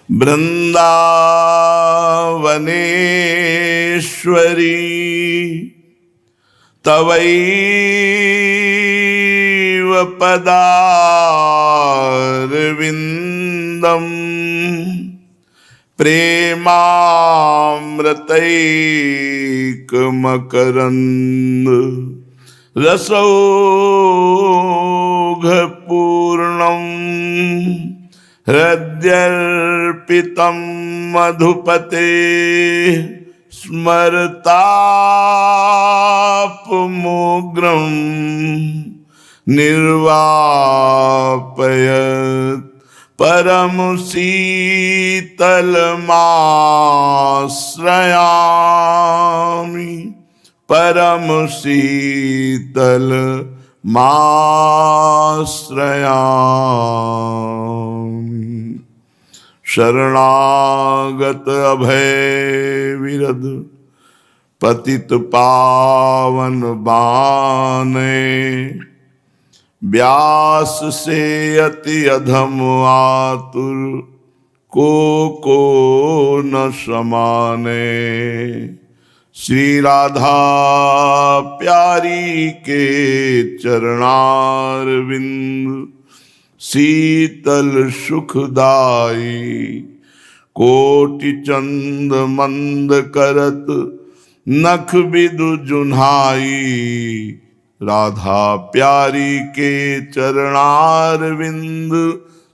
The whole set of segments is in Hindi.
वृंदावनेश्वरी तवैव पदारविंदम प्रेमामृतैकमकरंद रसौघपूर्णं हृद्यर्पितं मधुपते स्मरतापमोग्रं निर्वापयत् परम शीतलमाश्रयामि परम शीतलमाश्रयामि। शरणागत अभय विरद पतित पावन बाने व्यास से अति अधम आतुर को न समाने। श्री राधा प्यारी के चरणारविंद शीतल सुखदाई कोटि चंद मंद करत नख बिदु जुन्हाई। राधा प्यारी के चरणारविंद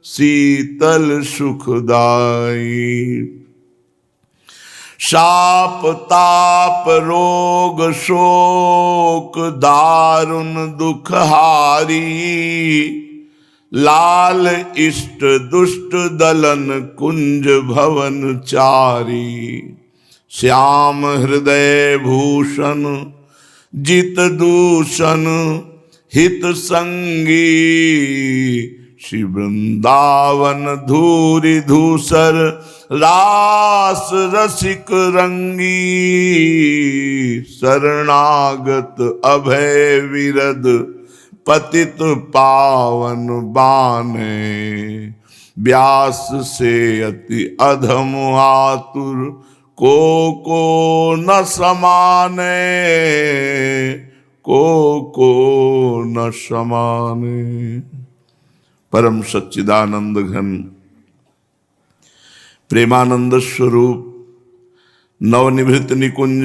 शीतल सुखदाई। शाप ताप रोग शोक दारुण दुखहारी लाल इष्ट दुष्ट दलन कुंज भवन चारी। श्याम हृदय भूषण जित दूषण हित संगी श्री वृंदावन धूरि धूसर रास रसिक रंगी। शरणागत अभय विरद पतित पावन बाने व्यास से अति अधम आतुर को न समाने को न समाने। परम सच्चिदानंद घन प्रेमानंद स्वरूप नवनिभृत निकुंज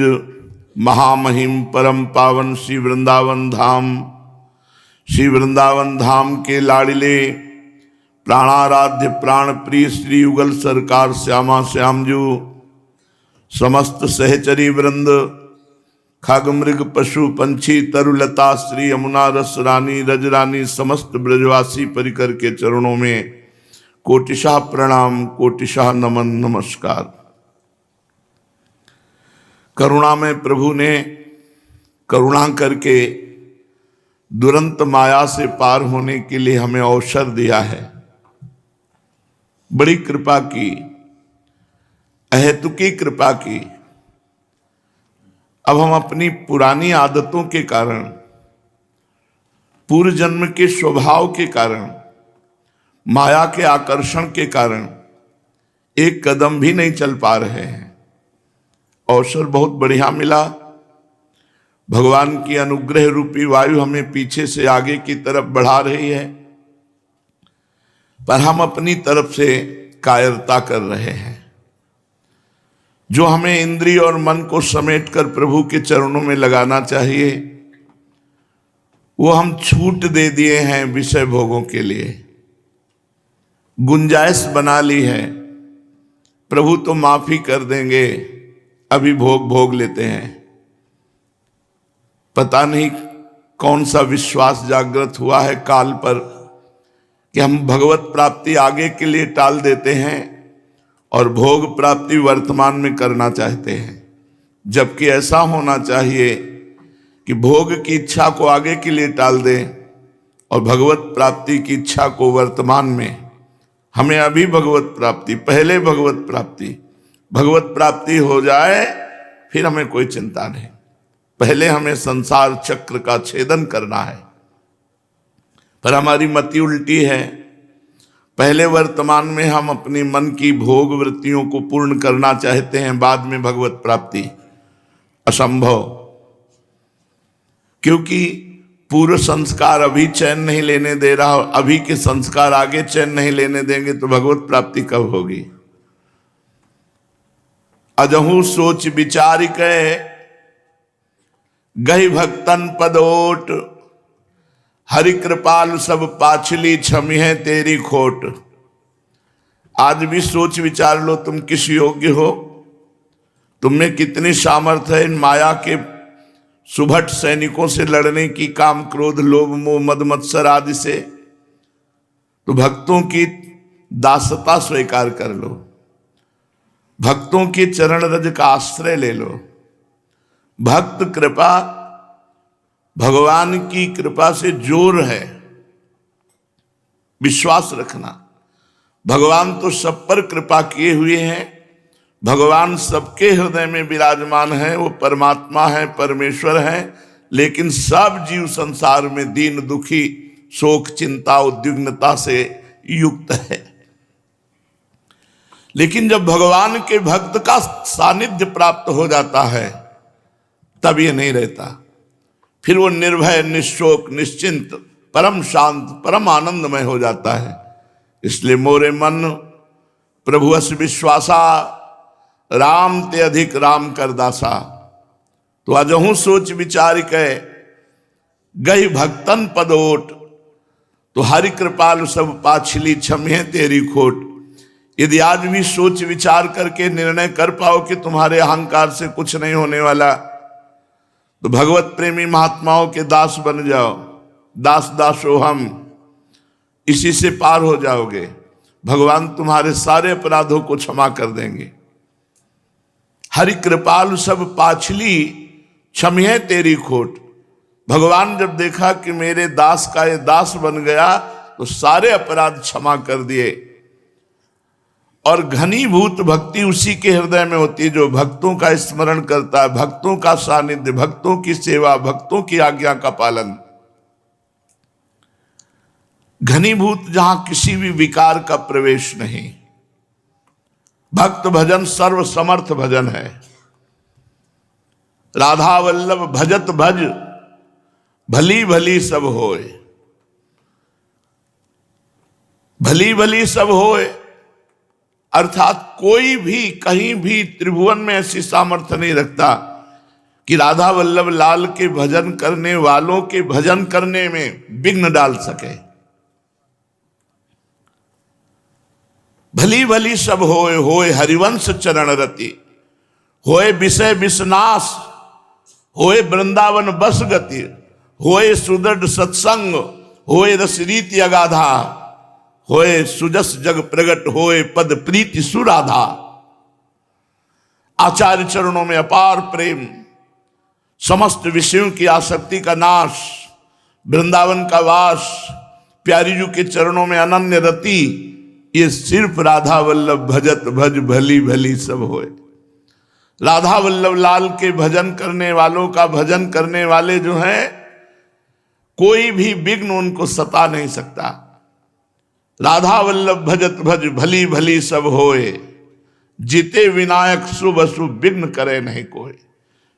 महामहिम परम पावन श्री वृंदावन धाम के लाडिले प्राणाराध्य प्राण प्रिय श्री युगल सरकार श्यामा श्यामजू समस्त सहचरी वृंद खग मृग पशु पंछी तरुलता श्री यमुना रस रानी रजरानी समस्त ब्रजवासी परिकर के चरणों में कोटिशाह प्रणाम कोटिशाह नमन नमस्कार। करुणा में प्रभु ने करुणा करके दुरंत माया से पार होने के लिए हमें अवसर दिया है। बड़ी कृपा की, अहेतुकी कृपा की। अब हम अपनी पुरानी आदतों के कारण, पूर्व जन्म के स्वभाव के कारण, माया के आकर्षण के कारण एक कदम भी नहीं चल पा रहे हैं। अवसर बहुत बढ़िया मिला। भगवान की अनुग्रह रूपी वायु हमें पीछे से आगे की तरफ बढ़ा रही है, पर हम अपनी तरफ से कायरता कर रहे हैं। जो हमें इंद्रिय और मन को समेटकर प्रभु के चरणों में लगाना चाहिए, वो हम छूट दे दिए हैं विषय भोगों के लिए। गुंजाइश बना ली है, प्रभु तो माफी कर देंगे, अभी भोग लेते हैं। पता नहीं कौन सा विश्वास जागृत हुआ है काल पर कि हम भगवत प्राप्ति आगे के लिए टाल देते हैं और भोग प्राप्ति वर्तमान में करना चाहते हैं। जबकि ऐसा होना चाहिए कि भोग की इच्छा को आगे के लिए टाल दें और भगवत प्राप्ति की इच्छा को वर्तमान में। हमें अभी भगवत प्राप्ति, पहले भगवत प्राप्ति हो जाए, फिर हमें कोई चिंता नहीं। पहले हमें संसार चक्र का छेदन करना है। पर हमारी मति उल्टी है। पहले वर्तमान में हम अपनी मन की भोग वृत्तियों को पूर्ण करना चाहते हैं, बाद में भगवत प्राप्ति असंभव, क्योंकि पूर्व संस्कार अभी चैन नहीं लेने दे रहा, अभी के संस्कार आगे चैन नहीं लेने देंगे तो भगवत प्राप्ति कब होगी। अजहू सोच विचार के गई भक्तन पदोट, हरि कृपाल सब पाछली छमी है तेरी खोट। आज भी सोच विचार लो, तुम किस योग्य हो, तुम में कितनी सामर्थ्य है इन माया के सुभट सैनिकों से लड़ने की, काम क्रोध लोभ मोह मद मत्सर आदि से। तो भक्तों की दासता स्वीकार कर लो, भक्तों के चरण रज का आश्रय ले लो। भक्त कृपा भगवान की कृपा से जोर है, विश्वास रखना। भगवान तो सब पर कृपा किए हुए हैं, भगवान सबके हृदय में विराजमान है, वो परमात्मा है, परमेश्वर है, लेकिन सब जीव संसार में दीन दुखी शोक चिंता उद्विग्नता से युक्त है। लेकिन जब भगवान के भक्त का सानिध्य प्राप्त हो जाता है तब ये नहीं रहता, फिर वो निर्भय निशोक निश्चिंत परम शांत परम आनंदमय हो जाता है। इसलिए मोरे मन प्रभु अस विश्वासा, राम ते अधिक राम कर दासा। तो अजहू सोच विचार के गई भक्तन पदोट, तो हरि कृपाल सब पाछली छमे तेरी खोट। यदि आज भी सोच विचार करके निर्णय कर पाओ कि तुम्हारे अहंकार से कुछ नहीं होने वाला, तो भगवत प्रेमी महात्माओं के दास बन जाओ। दास दासो हम, इसी से पार हो जाओगे। भगवान तुम्हारे सारे अपराधों को क्षमा कर देंगे। हरि कृपाल सब पाछली क्षमिए तेरी खोट। भगवान जब देखा कि मेरे दास का ये दास बन गया तो सारे अपराध क्षमा कर दिए। और घनीभूत भक्ति उसी के हृदय में होती है जो भक्तों का स्मरण करता है, भक्तों का सानिध्य, भक्तों की सेवा, भक्तों की आज्ञा का पालन। घनीभूत जहां किसी भी विकार का प्रवेश नहीं। भक्त भजन सर्व समर्थ भजन है। राधा वल्लभ भजत भज, भली भली सब होए। भली भली सब होए अर्थात कोई भी कहीं भी त्रिभुवन में ऐसी सामर्थ्य नहीं रखता कि राधा वल्लभ लाल के भजन करने वालों के भजन करने में विघ्न डाल सके। भली भली सब होए, होए हरिवंश चरण रति, होए विषय विषनाश, होए वृंदावन बस गति, होए सुदृढ़ सत्संग, होए रस रीति अगाधा, होए सुजस जग प्रगट, होए पद प्रीति सुराधा। आचार्य चरणों में अपार प्रेम, समस्त विषयों की आसक्ति का नाश, वृंदावन का वास, प्यारी जी के चरणों में अनन्य रति, ये सिर्फ राधा वल्लभ भजत भज भली भली सब होए। राधा वल्लभ लाल के भजन करने वालों का भजन करने वाले जो हैं, कोई भी विघ्न उनको सता नहीं सकता। राधा वल्लभ भजत भज भली भली सब होए, जीते विनायक शुभ अशुभ विघ्न करे नहीं कोई।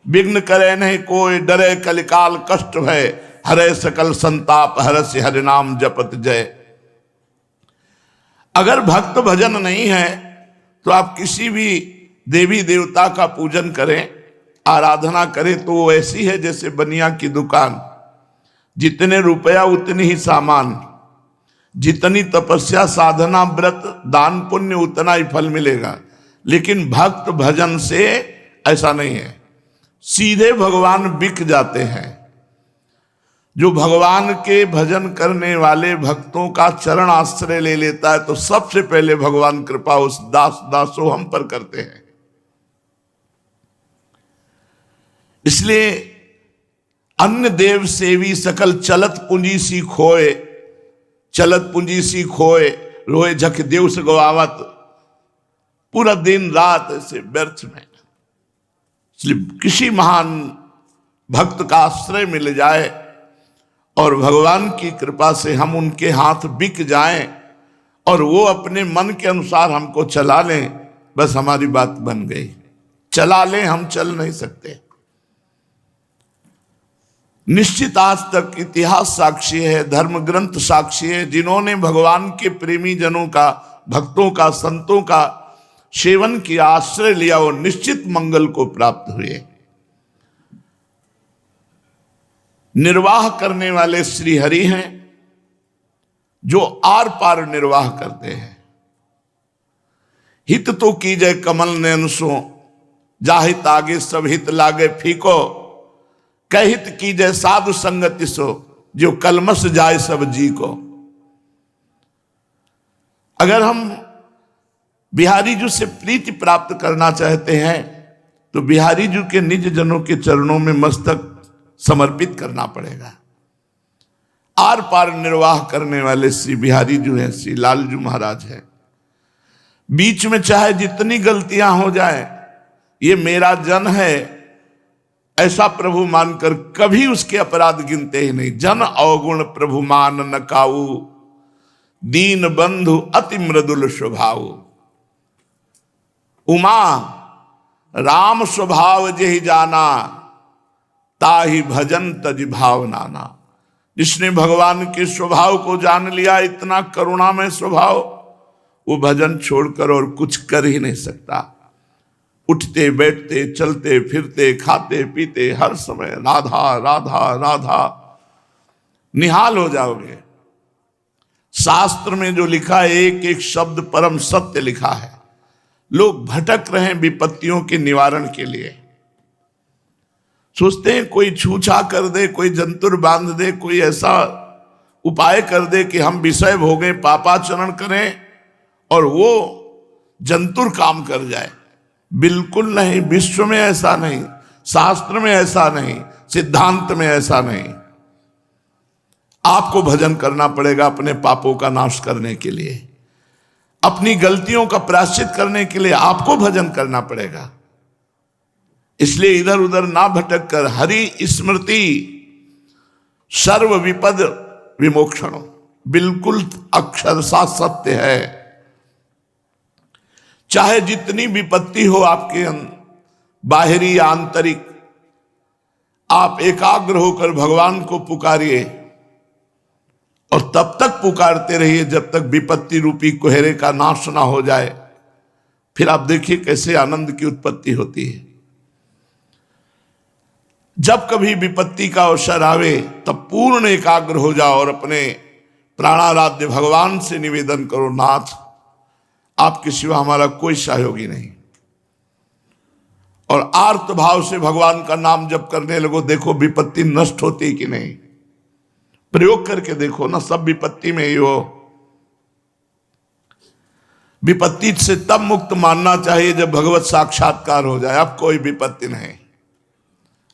विघ्न करे नहीं कोई, डरे कलिकाल कष्ट भय, हरे सकल संताप हरसि हरि नाम जपत जय। अगर भक्त भजन नहीं है तो आप किसी भी देवी देवता का पूजन करें, आराधना करें, तो वो ऐसी है जैसे बनिया की दुकान। जितने रुपया उतनी ही सामान, जितनी तपस्या साधना व्रत दान पुण्य उतना ही फल मिलेगा। लेकिन भक्त भजन से ऐसा नहीं है, सीधे भगवान बिक जाते हैं। जो भगवान के भजन करने वाले भक्तों का चरण आश्रय ले लेता है तो सबसे पहले भगवान कृपा उस दास दासो हम पर करते हैं। इसलिए अन्य देव सेवी सकल चलत पूंजी सी खोए, चलत पूंजी सी खोए, रोए झक देव से गवावत। पूरा दिन रात ऐसे व्यर्थ में। इसलिए किसी महान भक्त का आश्रय मिल जाए और भगवान की कृपा से हम उनके हाथ बिक जाएं और वो अपने मन के अनुसार हमको चला लें, बस हमारी बात बन गई। चला लें, हम चल नहीं सकते। निश्चित आज तक इतिहास साक्षी है, धर्म ग्रंथ साक्षी है, जिन्होंने भगवान के प्रेमी जनों का, भक्तों का, संतों का सेवन किया, आश्रय लिया, वो निश्चित मंगल को प्राप्त हुए। निर्वाह करने वाले श्री हरि हैं, जो आर पार निर्वाह करते हैं। हित तो कीजय कमल नयन सो, जाहित आगे सब हित लागे फीको, कहित कीजय साधु संगति सो, जो कलमस जाए सब जी को। अगर हम बिहारी जी से प्रीति प्राप्त करना चाहते हैं तो बिहारी जी के निज जनों के चरणों में मस्तक समर्पित करना पड़ेगा। आर पार निर्वाह करने वाले श्री बिहारी जी हैं, श्री लालजू महाराज हैं। बीच में चाहे जितनी गलतियां हो जाए, ये मेरा जन है ऐसा प्रभु मानकर कभी उसके अपराध गिनते ही नहीं। जन अवगुण प्रभु मान न काऊ, दीन बंधु अति मृदुल स्वभाव। उमा राम स्वभाव जेहि जाना, ताहि भजन तज भाव नाना। जिसने भगवान के स्वभाव को जान लिया, इतना करुणामय स्वभाव, वो भजन छोड़कर और कुछ कर ही नहीं सकता। उठते बैठते चलते फिरते खाते पीते हर समय राधा राधा राधा, निहाल हो जाओगे। शास्त्र में जो लिखा है, एक एक शब्द परम सत्य लिखा है। लोग भटक रहे हैं विपत्तियों के निवारण के लिए। सोचते हैं कोई छूछा कर दे, कोई जंतुर बांध दे, कोई ऐसा उपाय कर दे कि हम विषय भोगें, पापाचरण करें और वो जंतुर काम कर जाए। बिल्कुल नहीं, विश्व में ऐसा नहीं, शास्त्र में ऐसा नहीं, सिद्धांत में ऐसा नहीं। आपको भजन करना पड़ेगा अपने पापों का नाश करने के लिए, अपनी गलतियों का प्रायश्चित करने के लिए आपको भजन करना पड़ेगा। इसलिए इधर उधर ना भटक कर हरि स्मृति सर्व विपद विमोक्षण, बिल्कुल अक्षरशः सत्य है। चाहे जितनी विपत्ति हो आपके बाहरी या आंतरिक, आप एकाग्र होकर भगवान को पुकारिए और तब तक पुकारते रहिए जब तक विपत्ति रूपी कोहरे का नाश ना हो जाए। फिर आप देखिए कैसे आनंद की उत्पत्ति होती है। जब कभी विपत्ति का अवसर आवे तब पूर्ण एकाग्र हो जाओ और अपने प्राणाराध्य भगवान से निवेदन करो, नाथ आपके सिवा हमारा कोई सहयोगी नहीं। और आर्त भाव से भगवान का नाम जप करने लगो, देखो विपत्ति नष्ट होती कि नहीं। प्रयोग करके देखो ना, सब विपत्ति में ही हो। विपत्ति से तब मुक्त मानना चाहिए जब भगवत साक्षात्कार हो जाए। अब कोई विपत्ति नहीं,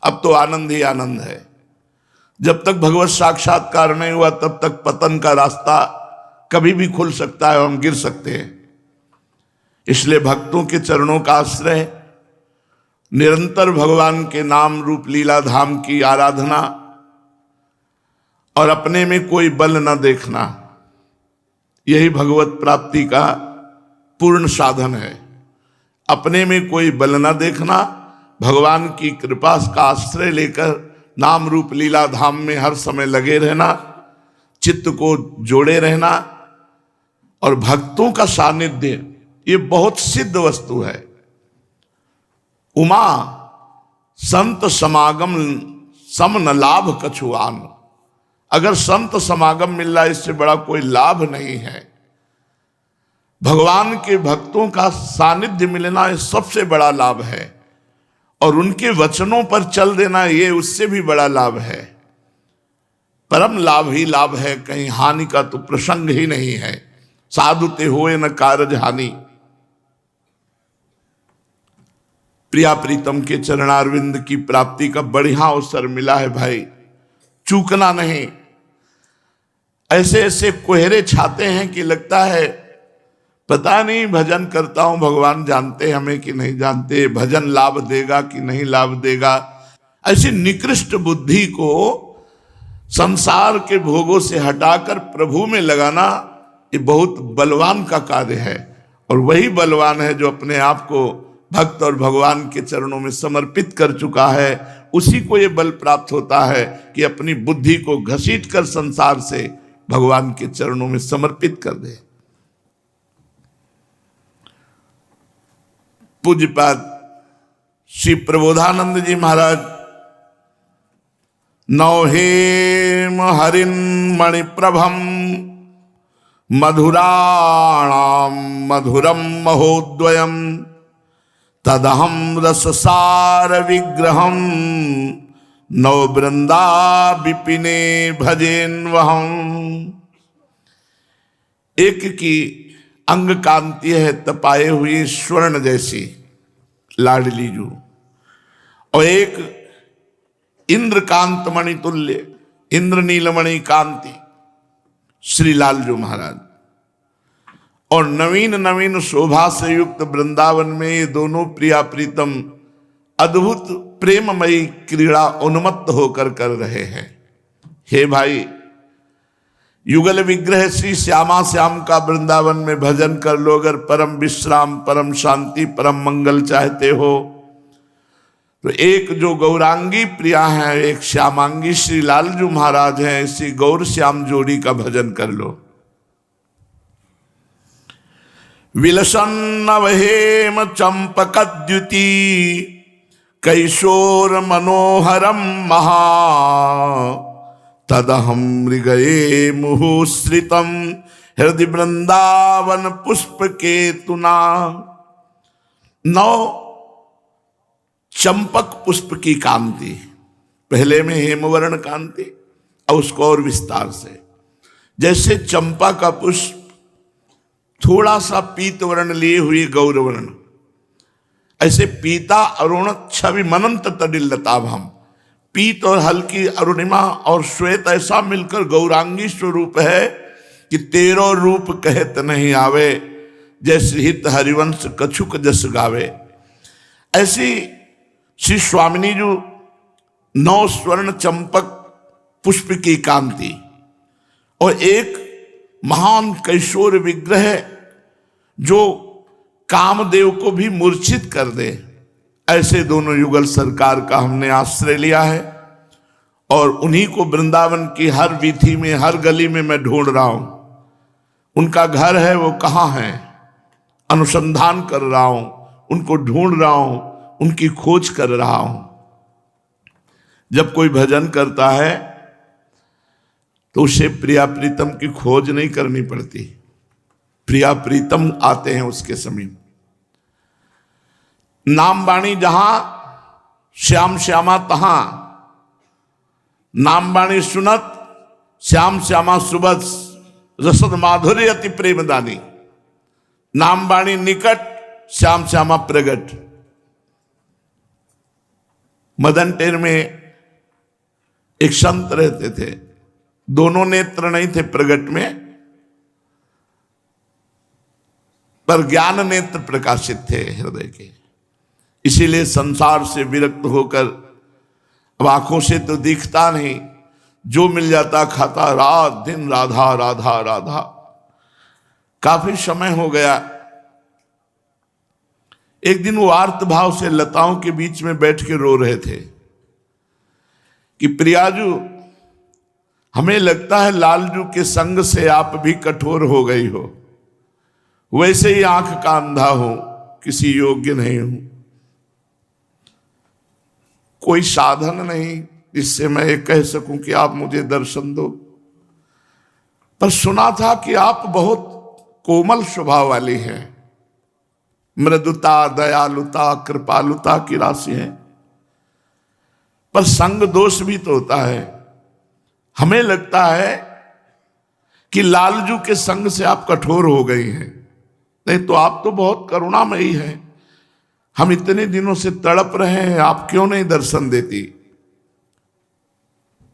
अब तो आनंद ही आनंद है। जब तक भगवत साक्षात्कार नहीं हुआ तब तक पतन का रास्ता कभी भी खुल सकता है और हम गिर सकते हैं। इसलिए भक्तों के चरणों का आश्रय, निरंतर भगवान के नाम रूप लीला धाम की आराधना और अपने में कोई बल न देखना, यही भगवत प्राप्ति का पूर्ण साधन है। अपने में कोई बल न देखना, भगवान की कृपा का आश्रय लेकर नाम रूप लीला धाम में हर समय लगे रहना, चित्त को जोड़े रहना। और भक्तों का सानिध्य ये बहुत सिद्ध वस्तु है। उमा संत समागम सम न लाभ कछुआन। अगर संत समागम मिल रहा है, इससे बड़ा कोई लाभ नहीं है। भगवान के भक्तों का सानिध्य मिलना ये सबसे बड़ा लाभ है, और उनके वचनों पर चल देना ये उससे भी बड़ा लाभ है। परम लाभ ही लाभ है, कहीं हानि का तो प्रसंग ही नहीं है। साधु ते होए न कारज हानि। प्रिया प्रीतम के चरणारविंद की प्राप्ति का बढ़िया अवसर मिला है भाई, चूकना नहीं। ऐसे ऐसे कोहरे छाते हैं कि लगता है पता नहीं भजन करता हूं, भगवान जानते हमें कि नहीं जानते, भजन लाभ देगा कि नहीं लाभ देगा। ऐसी निकृष्ट बुद्धि को संसार के भोगों से हटाकर प्रभु में लगाना ये बहुत बलवान का कार्य है, और वही बलवान है जो अपने आप को भक्त और भगवान के चरणों में समर्पित कर चुका है। उसी को ये बल प्राप्त होता है कि अपनी बुद्धि को घसीट कर संसार से भगवान के चरणों में समर्पित कर दे। पूज्यपाद श्री प्रबोधानंद जी महाराज नौहेम हरिन मणिप्रभम मधुराणाम मधुरम महोद्वयम तदहम रससार विग्रहम नौ वृंदा विपिने भजेन वहम। एक की अंग कांति है तपाए हुई स्वर्ण जैसी लाडली जू, और एक इंद्रकांत मणि तुल्य इंद्र नीलमणि कांति श्री लालजू महाराज, और नवीन नवीन शोभा से युक्त वृंदावन में ये दोनों प्रिया प्रीतम अद्भुत प्रेममयी क्रीड़ा उन्मत्त होकर कर रहे हैं। हे भाई, युगल विग्रह श्री श्यामा श्याम का वृंदावन में भजन कर लो। अगर परम विश्राम, परम शांति, परम मंगल चाहते हो तो एक जो गौरांगी प्रिया है, एक श्यामांगी श्री लालजू महाराज हैं, इसी गौर श्याम जोड़ी का भजन कर लो। विलसन नवहेम चंपकद्युति कैशोर मनोहरम महा तदहम मृगये मुहुश्रितम हृदय वृंदावन पुष्प केतुना। नौ चंपक पुष्प की कांति, पहले में हेमवर्ण कांति, और उसको और विस्तार से, जैसे चंपा का पुष्प थोड़ा सा पीत वर्ण लिए हुए गौरवर्ण, ऐसे पीता अरुण छवि मनंत तडिलताभम, पीत और हल्की अरुणिमा और श्वेत ऐसा मिलकर गौरांगी स्वरूप है कि तेरो रूप कहत नहीं आवे, जैसे हित हरिवंश कछुक जस गावे। ऐसी श्री स्वामिनी जो नौ स्वर्ण चंपक पुष्प की कांति और एक महान कैशोर विग्रह जो कामदेव को भी मूर्छित कर दे, ऐसे दोनों युगल सरकार का हमने आश्रय लिया है, और उन्हीं को वृंदावन की हर वीथी में, हर गली में मैं ढूंढ रहा हूं। उनका घर है, वो कहाँ है, अनुसंधान कर रहा हूं, उनको ढूंढ रहा हूं, उनकी खोज कर रहा हूं। जब कोई भजन करता है तो उसे प्रिया प्रीतम की खोज नहीं करनी पड़ती, प्रिया प्रीतम आते हैं उसके समीप। नाम बाणी जहां श्याम श्यामा तहां, नाम बाणी सुनत श्याम श्यामा सुबह रसद माधुर्य अति प्रेमदानी। नाम बाणी निकट श्याम श्यामा प्रगट। मदन टेर में एक संत रहते थे, दोनों नेत्र नहीं थे प्रगट में, पर ज्ञान नेत्र प्रकाशित थे हृदय के। इसीलिए संसार से विरक्त होकर, अब आंखों से तो दिखता नहीं, जो मिल जाता खाता, रात दिन राधा राधा राधा। काफी समय हो गया। एक दिन वो आर्त भाव से लताओं के बीच में बैठ के रो रहे थे कि प्रियाजू, हमें लगता है लालजू के संग से आप भी कठोर हो गई हो, वैसे ही आंख का अंधा हो, किसी योग्य नहीं हूं, कोई साधन नहीं जिससे मैं ये कह सकूं कि आप मुझे दर्शन दो। पर सुना था कि आप बहुत कोमल स्वभाव वाली हैं, मृदुता, दयालुता, कृपालुता की राशि है, पर संग दोष भी तो होता है। हमें लगता है कि लालजू के संग से आप कठोर हो गई हैं, नहीं तो आप तो बहुत करुणामयी हैं। हम इतने दिनों से तड़प रहे हैं, आप क्यों नहीं दर्शन देती।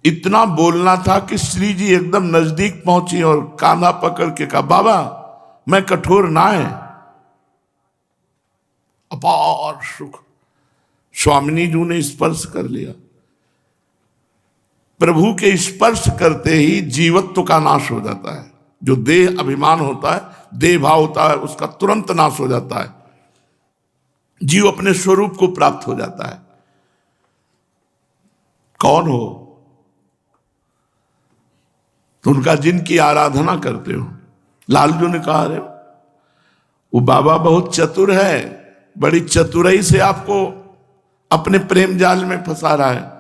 इतना बोलना था कि श्री जी एकदम नजदीक पहुंची और कांधा पकड़ के कहा, बाबा मैं कठोर ना है। अपार सुख स्वामिनी जी ने स्पर्श कर लिया। प्रभु के स्पर्श करते ही जीवत्व का नाश हो जाता है, जो देह अभिमान होता है, देह भाव होता है, उसका तुरंत नाश हो जाता है, जीव अपने स्वरूप को प्राप्त हो जाता है। कौन हो? तो उनका जिनकी आराधना करते हो। लालजू ने कहा, अरे वो बाबा बहुत चतुर है, बड़ी चतुराई से आपको अपने प्रेम जाल में फंसा रहा है।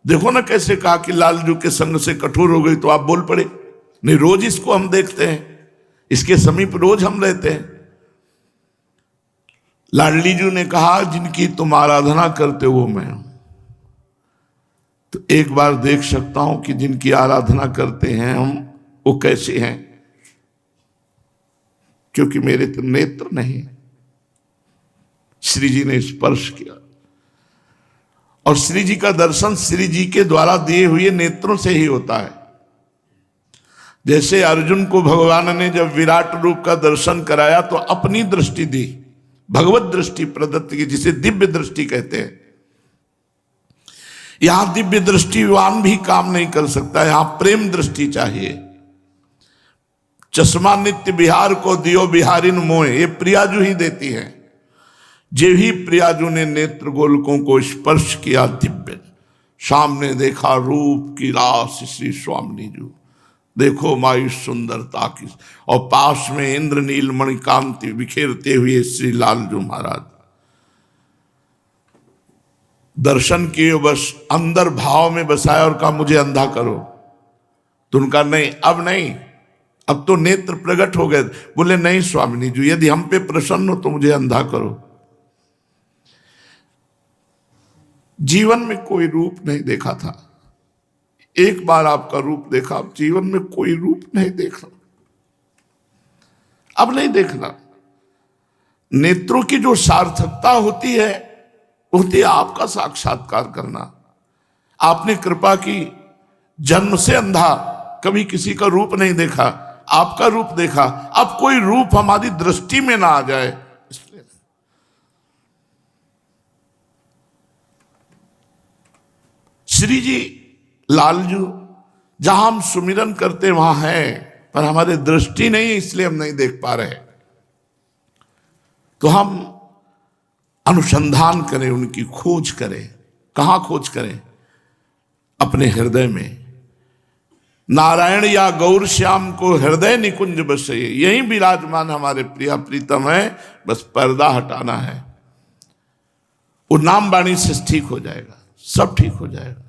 देखो ना कैसे कहा कि लालजू के संग से कठोर हो गई तो आप बोल पड़े। नहीं, रोज इसको हम देखते हैं, इसके समीप रोज हम रहते हैं। लाडली जी ने कहा, जिनकी तुम आराधना करते हो वो मैं हूं। तो एक बार देख सकता हूं कि जिनकी आराधना करते हैं हम, वो कैसे हैं, क्योंकि मेरे तो नेत्र नहीं। श्री जी ने स्पर्श किया, और श्री जी का दर्शन श्री जी के द्वारा दिए हुए नेत्रों से ही होता है। जैसे अर्जुन को भगवान ने जब विराट रूप का दर्शन कराया तो अपनी दृष्टि दी, भगवत दृष्टि प्रदत्त की, जिसे दिव्य दृष्टि कहते हैं। यहां दिव्य दृष्टिवान भी काम नहीं कर सकता, यहां प्रेम दृष्टि चाहिए। चश्मा नित्य बिहार को दियो बिहारिन मोए, ये प्रियाजू ही देती है। जे ही प्रियाजू ने नेत्र गोलकों को स्पर्श किया दिव्य, सामने देखा रूप की रास श्री स्वामिनी जू, देखो माई सुंदरता की, और पास में इंद्र नील मणिकांति बिखेरते हुए श्री लालजू महाराज। दर्शन किए, बस अंदर भाव में बसाया और कहा मुझे अंधा करो। तो उनका नहीं, अब नहीं, अब तो नेत्र प्रकट हो गए। बोले नहीं स्वामिनी जी, यदि हम पे प्रसन्न हो तो मुझे अंधा करो। जीवन में कोई रूप नहीं देखा था, एक बार आपका रूप देखा, अब जीवन में कोई रूप नहीं देखना, अब नहीं देखना। नेत्रों की जो सार्थकता होती है आपका साक्षात्कार करना। आपने कृपा की, जन्म से अंधा, कभी किसी का रूप नहीं देखा, आपका रूप देखा। अब कोई रूप हमारी दृष्टि में ना आ जाए, इसलिए। श्री जी लालजू जहां हम सुमिरन करते वहां है, पर हमारे दृष्टि नहीं, इसलिए हम नहीं देख पा रहे। तो हम अनुसंधान करें, उनकी खोज करें। कहां खोज करें? अपने हृदय में। नारायण या गौर श्याम को हृदय निकुंज बसे, यही विराजमान हमारे प्रिया प्रीतम है, बस पर्दा हटाना है। वो नाम वाणी से ठीक हो जाएगा, सब ठीक हो जाएगा।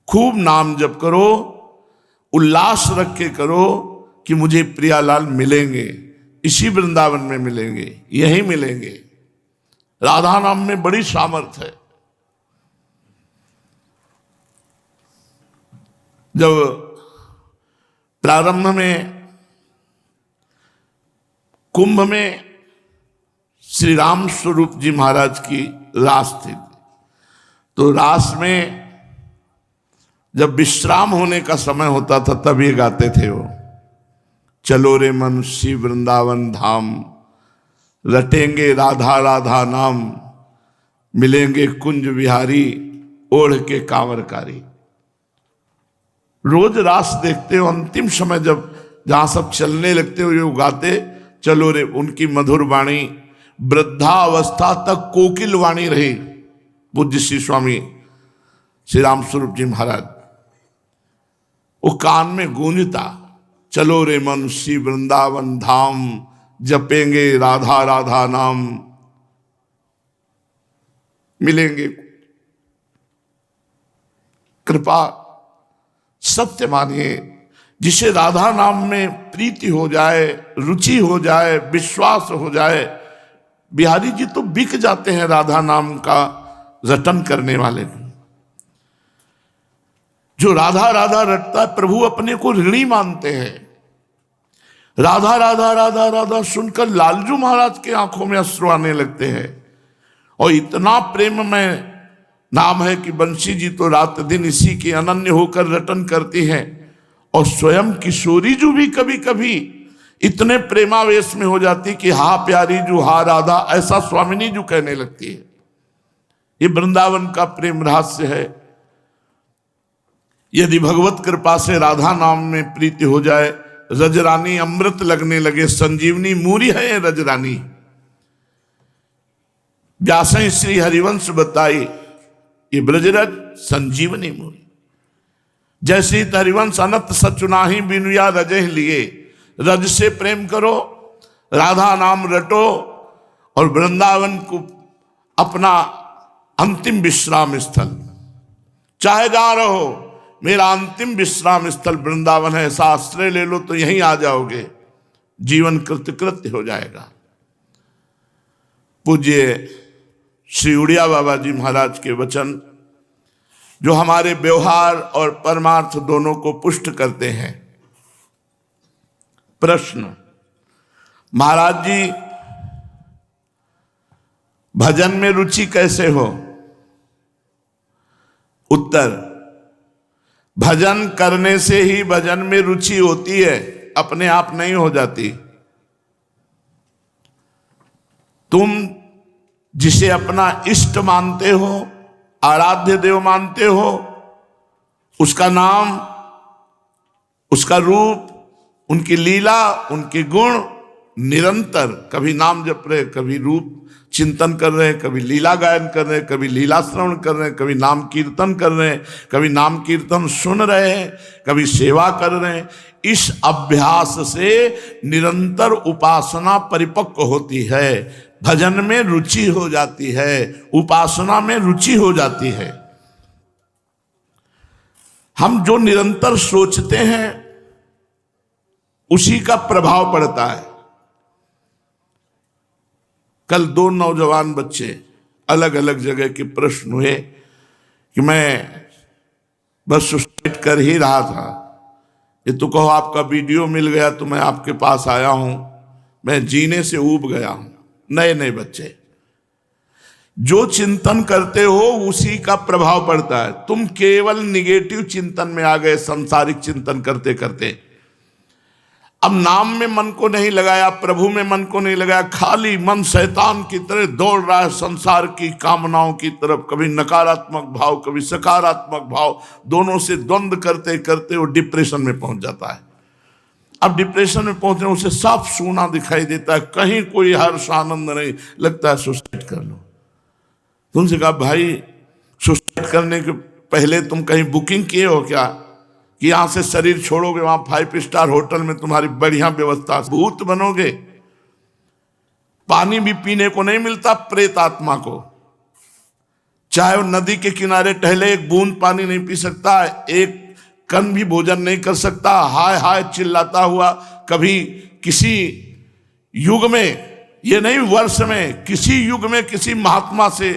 खूब नाम जप करो, उल्लास रख के करो कि मुझे प्रियालाल मिलेंगे, इसी वृंदावन में मिलेंगे, यही मिलेंगे। राधा नाम में बड़ी सामर्थ्य है। जब प्रारंभ में कुंभ में श्री राम स्वरूप जी महाराज की रास थी, तो रास में जब विश्राम होने का समय होता था तब ये गाते थे वो, चलो रे मन श्री वृंदावन धाम, रटेंगे राधा राधा नाम, मिलेंगे कुंज विहारी, ओढ़ के कांवरकारी। रोज रास देखते हो, अंतिम समय जब जहां सब चलने लगते हो ये गाते, चलो रे। उनकी मधुर वाणी वृद्धावस्था तक कोकिल वाणी रही, पूज्य श्री स्वामी श्री राम स्वरूप जी महाराज। वो कान में गूंजता, चलो रे मन श्री वृंदावन धाम, जपेंगे राधा राधा नाम, मिलेंगे। कृपा सत्य मानिए, जिसे राधा नाम में प्रीति हो जाए, रुचि हो जाए, विश्वास हो जाए। बिहारी जी तो बिक जाते हैं राधा नाम का रटन करने वाले। जो राधा राधा रटता है, प्रभु अपने को ऋणी मानते हैं। राधा राधा राधा राधा सुनकर लालजू महाराज के आंखों में अश्रु आने लगते हैं, और इतना प्रेम में नाम है कि बंसी जी तो रात दिन इसी के अनन्य होकर रटन करती हैं। और स्वयं किशोरी जी भी कभी कभी इतने प्रेमावेश में हो जाती कि हा प्यारी जू, हा राधा, ऐसा स्वामिनी जी कहने लगती है। ये वृंदावन का प्रेम रहस्य है। यदि भगवत कृपा से राधा नाम में प्रीति हो जाए रजरानी अमृत लगने लगे, संजीवनी मूरी है ये रजरानी। व्यासई श्री हरिवंश बताई ये ब्रजरज संजीवनी मूरी। जैसी हरिवंश अनंत सचुनाही बिनुया रजे लिए, रज से प्रेम करो, राधा नाम रटो और वृंदावन को अपना अंतिम विश्राम स्थल, चाहे जा रहो मेरा अंतिम विश्राम स्थल वृंदावन है, ऐसा आश्रय ले लो तो यहीं आ जाओगे, जीवन कृतकृत्य हो जाएगा। पूज्य श्री उड़िया बाबा जी महाराज के वचन जो हमारे व्यवहार और परमार्थ दोनों को पुष्ट करते हैं। प्रश्न, महाराज जी भजन में रुचि कैसे हो? उत्तर, भजन करने से ही भजन में रुचि होती है, अपने आप नहीं हो जाती। तुम जिसे अपना इष्ट मानते हो, आराध्य देव मानते हो, उसका नाम, उसका रूप, उनकी लीला, उनके गुण निरंतर, कभी नाम जप रहे, कभी रूप चिंतन कर रहे हैं, कभी लीला गायन कर रहे हैं, कभी लीला श्रवण कर रहे हैं, कभी नाम कीर्तन कर रहे हैं, कभी नाम कीर्तन सुन रहे हैं, कभी सेवा कर रहे हैं। इस अभ्यास से निरंतर उपासना परिपक्व होती है, भजन में रुचि हो जाती है, उपासना में रुचि हो जाती है। हम जो निरंतर सोचते हैं उसी का प्रभाव पड़ता है। कल 2 नौजवान बच्चे अलग अलग जगह के प्रश्न हुए कि मैं बस सुसाइड कर ही रहा था, ये तो कहो आपका वीडियो मिल गया तो मैं आपके पास आया हूं, मैं जीने से ऊब गया हूं। नए नए बच्चे, जो चिंतन करते हो उसी का प्रभाव पड़ता है। तुम केवल निगेटिव चिंतन में आ गए, सांसारिक चिंतन करते करते। अब नाम में मन को नहीं लगाया, प्रभु में मन को नहीं लगाया, खाली मन शैतान की तरह दौड़ रहा है संसार की कामनाओं की तरफ, कभी नकारात्मक भाव कभी सकारात्मक भाव, दोनों से द्वंद्व करते करते वो डिप्रेशन में पहुंच जाता है। अब डिप्रेशन में पहुंचने उसे साफ सूना दिखाई देता है, कहीं कोई हर्ष आनंद नहीं, लगता है सुसाइड कर लो। तुमसे कहा भाई सुसाइड करने के पहले तुम कहीं बुकिंग किए हो क्या कि यहां से शरीर छोड़ोगे, वहां 5 स्टार होटल में तुम्हारी बढ़िया व्यवस्था, भूत बनोगे, पानी भी पीने को नहीं मिलता प्रेत आत्मा को, चाहे वो नदी के किनारे टहले एक बूंद पानी नहीं पी सकता, एक कण भी भोजन नहीं कर सकता, हाय हाय चिल्लाता हुआ। कभी किसी युग में, ये नहीं वर्ष में, किसी युग में किसी महात्मा से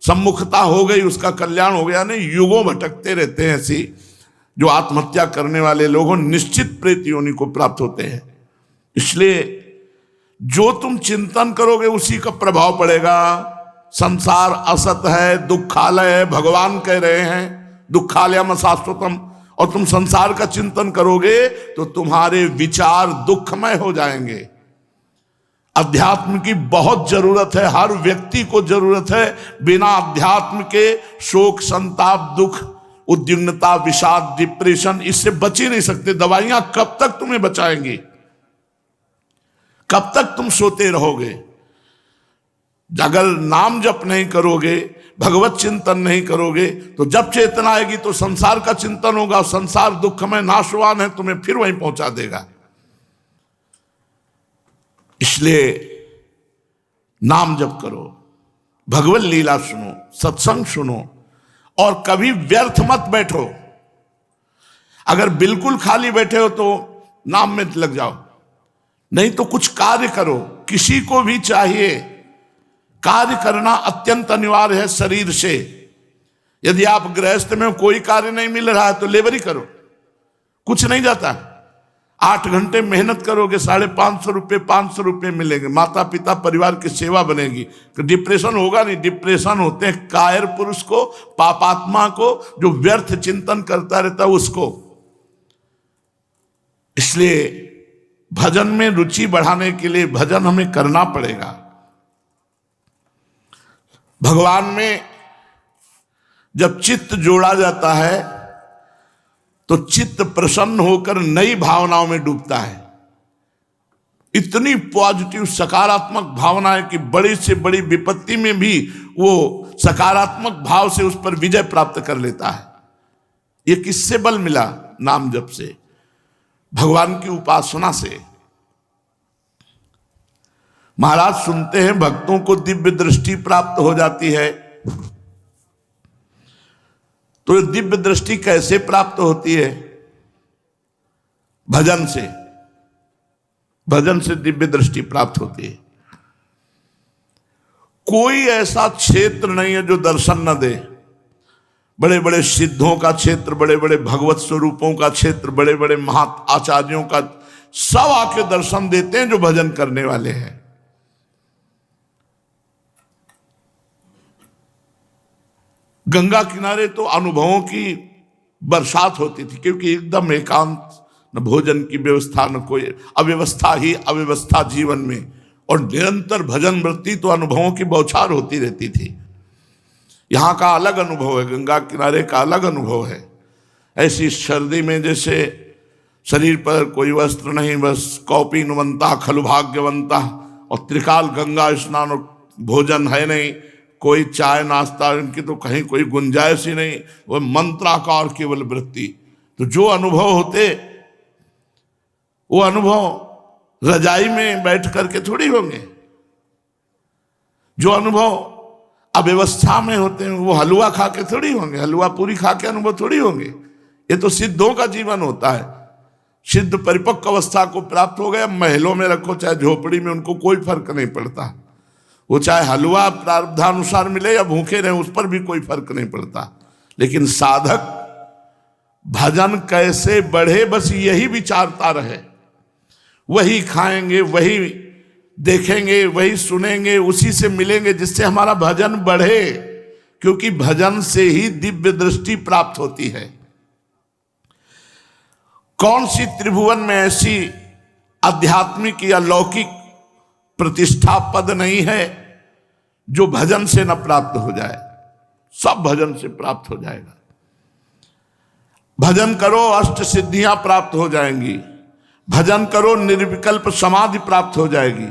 सम्मुखता हो गई, उसका कल्याण हो गया, नहीं, युगों भटकते रहते हैं। ऐसी जो आत्महत्या करने वाले लोगों निश्चित प्रेत योनि को प्राप्त होते हैं। इसलिए जो तुम चिंतन करोगे उसी का प्रभाव पड़ेगा। संसार असत है, दुखालय है, भगवान कह रहे हैं दुखालयम शाश्वतम, और तुम संसार का चिंतन करोगे तो तुम्हारे विचार दुखमय हो जाएंगे। अध्यात्म की बहुत जरूरत है, हर व्यक्ति को जरूरत है। बिना अध्यात्म के शोक संताप दुख उद्विग्नता विषाद डिप्रेशन, इससे बच ही नहीं सकते। दवाइयां कब तक तुम्हें बचाएंगी? कब तक तुम सोते रहोगे? अगर नाम जप नहीं करोगे, भगवत चिंतन नहीं करोगे, तो जब चेतना आएगी तो संसार का चिंतन होगा। संसार दुखमय नाशवान है, तुम्हें फिर वहीं पहुंचा देगा। इसलिए नाम जप करो, भगवत लीला सुनो, सत्संग सुनो, और कभी व्यर्थ मत बैठो। अगर बिल्कुल खाली बैठे हो तो नाम में लग जाओ, नहीं तो कुछ कार्य करो। किसी को भी चाहिए, कार्य करना अत्यंत अनिवार्य है शरीर से। यदि आप गृहस्थ में कोई कार्य नहीं मिल रहा है तो लेबरी करो, कुछ नहीं जाता। 8 घंटे मेहनत करोगे, 550 रुपये 500 रुपये मिलेंगे, माता पिता परिवार की सेवा बनेगी, तो डिप्रेशन होगा नहीं। डिप्रेशन होते हैं कायर पुरुष को, पापात्मा को, जो व्यर्थ चिंतन करता रहता है उसको। इसलिए भजन में रुचि बढ़ाने के लिए भजन हमें करना पड़ेगा। भगवान में जब चित्त जोड़ा जाता है तो चित्त प्रसन्न होकर नई भावनाओं में डूबता है। इतनी पॉजिटिव सकारात्मक भावना है कि बड़ी से बड़ी विपत्ति में भी वो सकारात्मक भाव से उस पर विजय प्राप्त कर लेता है। ये किससे बल मिला? नाम जप से, भगवान की उपासना से। महाराज सुनते हैं भक्तों को दिव्य दृष्टि प्राप्त हो जाती है। तो ये दिव्य दृष्टि कैसे प्राप्त होती है? भजन से। भजन से दिव्य दृष्टि प्राप्त होती है। कोई ऐसा क्षेत्र नहीं है जो दर्शन न दे। बड़े बड़े सिद्धों का क्षेत्र, बड़े बड़े भगवत स्वरूपों का क्षेत्र, बड़े बड़े महा आचार्यों का, सब आके दर्शन देते हैं जो भजन करने वाले हैं। गंगा किनारे तो अनुभवों की बरसात होती थी, क्योंकि एकदम एकांत, न भोजन की व्यवस्था, न कोई अव्यवस्था ही अव्यवस्था जीवन में, और निरंतर भजन वृत्ति, तो अनुभवों की बौछार होती रहती थी। यहाँ का अलग अनुभव है, गंगा किनारे का अलग अनुभव है। ऐसी सर्दी में जैसे शरीर पर कोई वस्त्र नहीं, बस कौपीनवंता खलु भाग्यवंता, और त्रिकाल गंगा स्नान, और भोजन है नहीं, कोई चाय नाश्ता, इनकी तो कहीं कोई गुंजाइश ही नहीं, वह मंत्राकार केवल वृत्ति। तो जो अनुभव होते, वो अनुभव रजाई में बैठ करके थोड़ी होंगे। जो अनुभव अव्यवस्था में होते हैं वो हलवा खा के थोड़ी होंगे, हलवा पूरी खा के अनुभव थोड़ी होंगे। ये तो सिद्धों का जीवन होता है। सिद्ध परिपक्व अवस्था को प्राप्त हो गया, महलों में रखो चाहे झोपड़ी में, उनको कोई फर्क नहीं पड़ता। वो चाहे हलवा प्रारब्धानुसार मिले या भूखे रहे, उस पर भी कोई फर्क नहीं पड़ता। लेकिन साधक भजन कैसे बढ़े, बस यही विचारता रहे। वही खाएंगे, वही देखेंगे, वही सुनेंगे, उसी से मिलेंगे जिससे हमारा भजन बढ़े, क्योंकि भजन से ही दिव्य दृष्टि प्राप्त होती है। कौन सी त्रिभुवन में ऐसी आध्यात्मिक या लौकिक प्रतिष्ठा पद नहीं है जो भजन से न प्राप्त हो जाए? सब भजन से प्राप्त हो जाएगा। भजन करो अष्ट सिद्धियां प्राप्त हो जाएंगी। भजन करो निर्विकल्प समाधि प्राप्त हो जाएगी।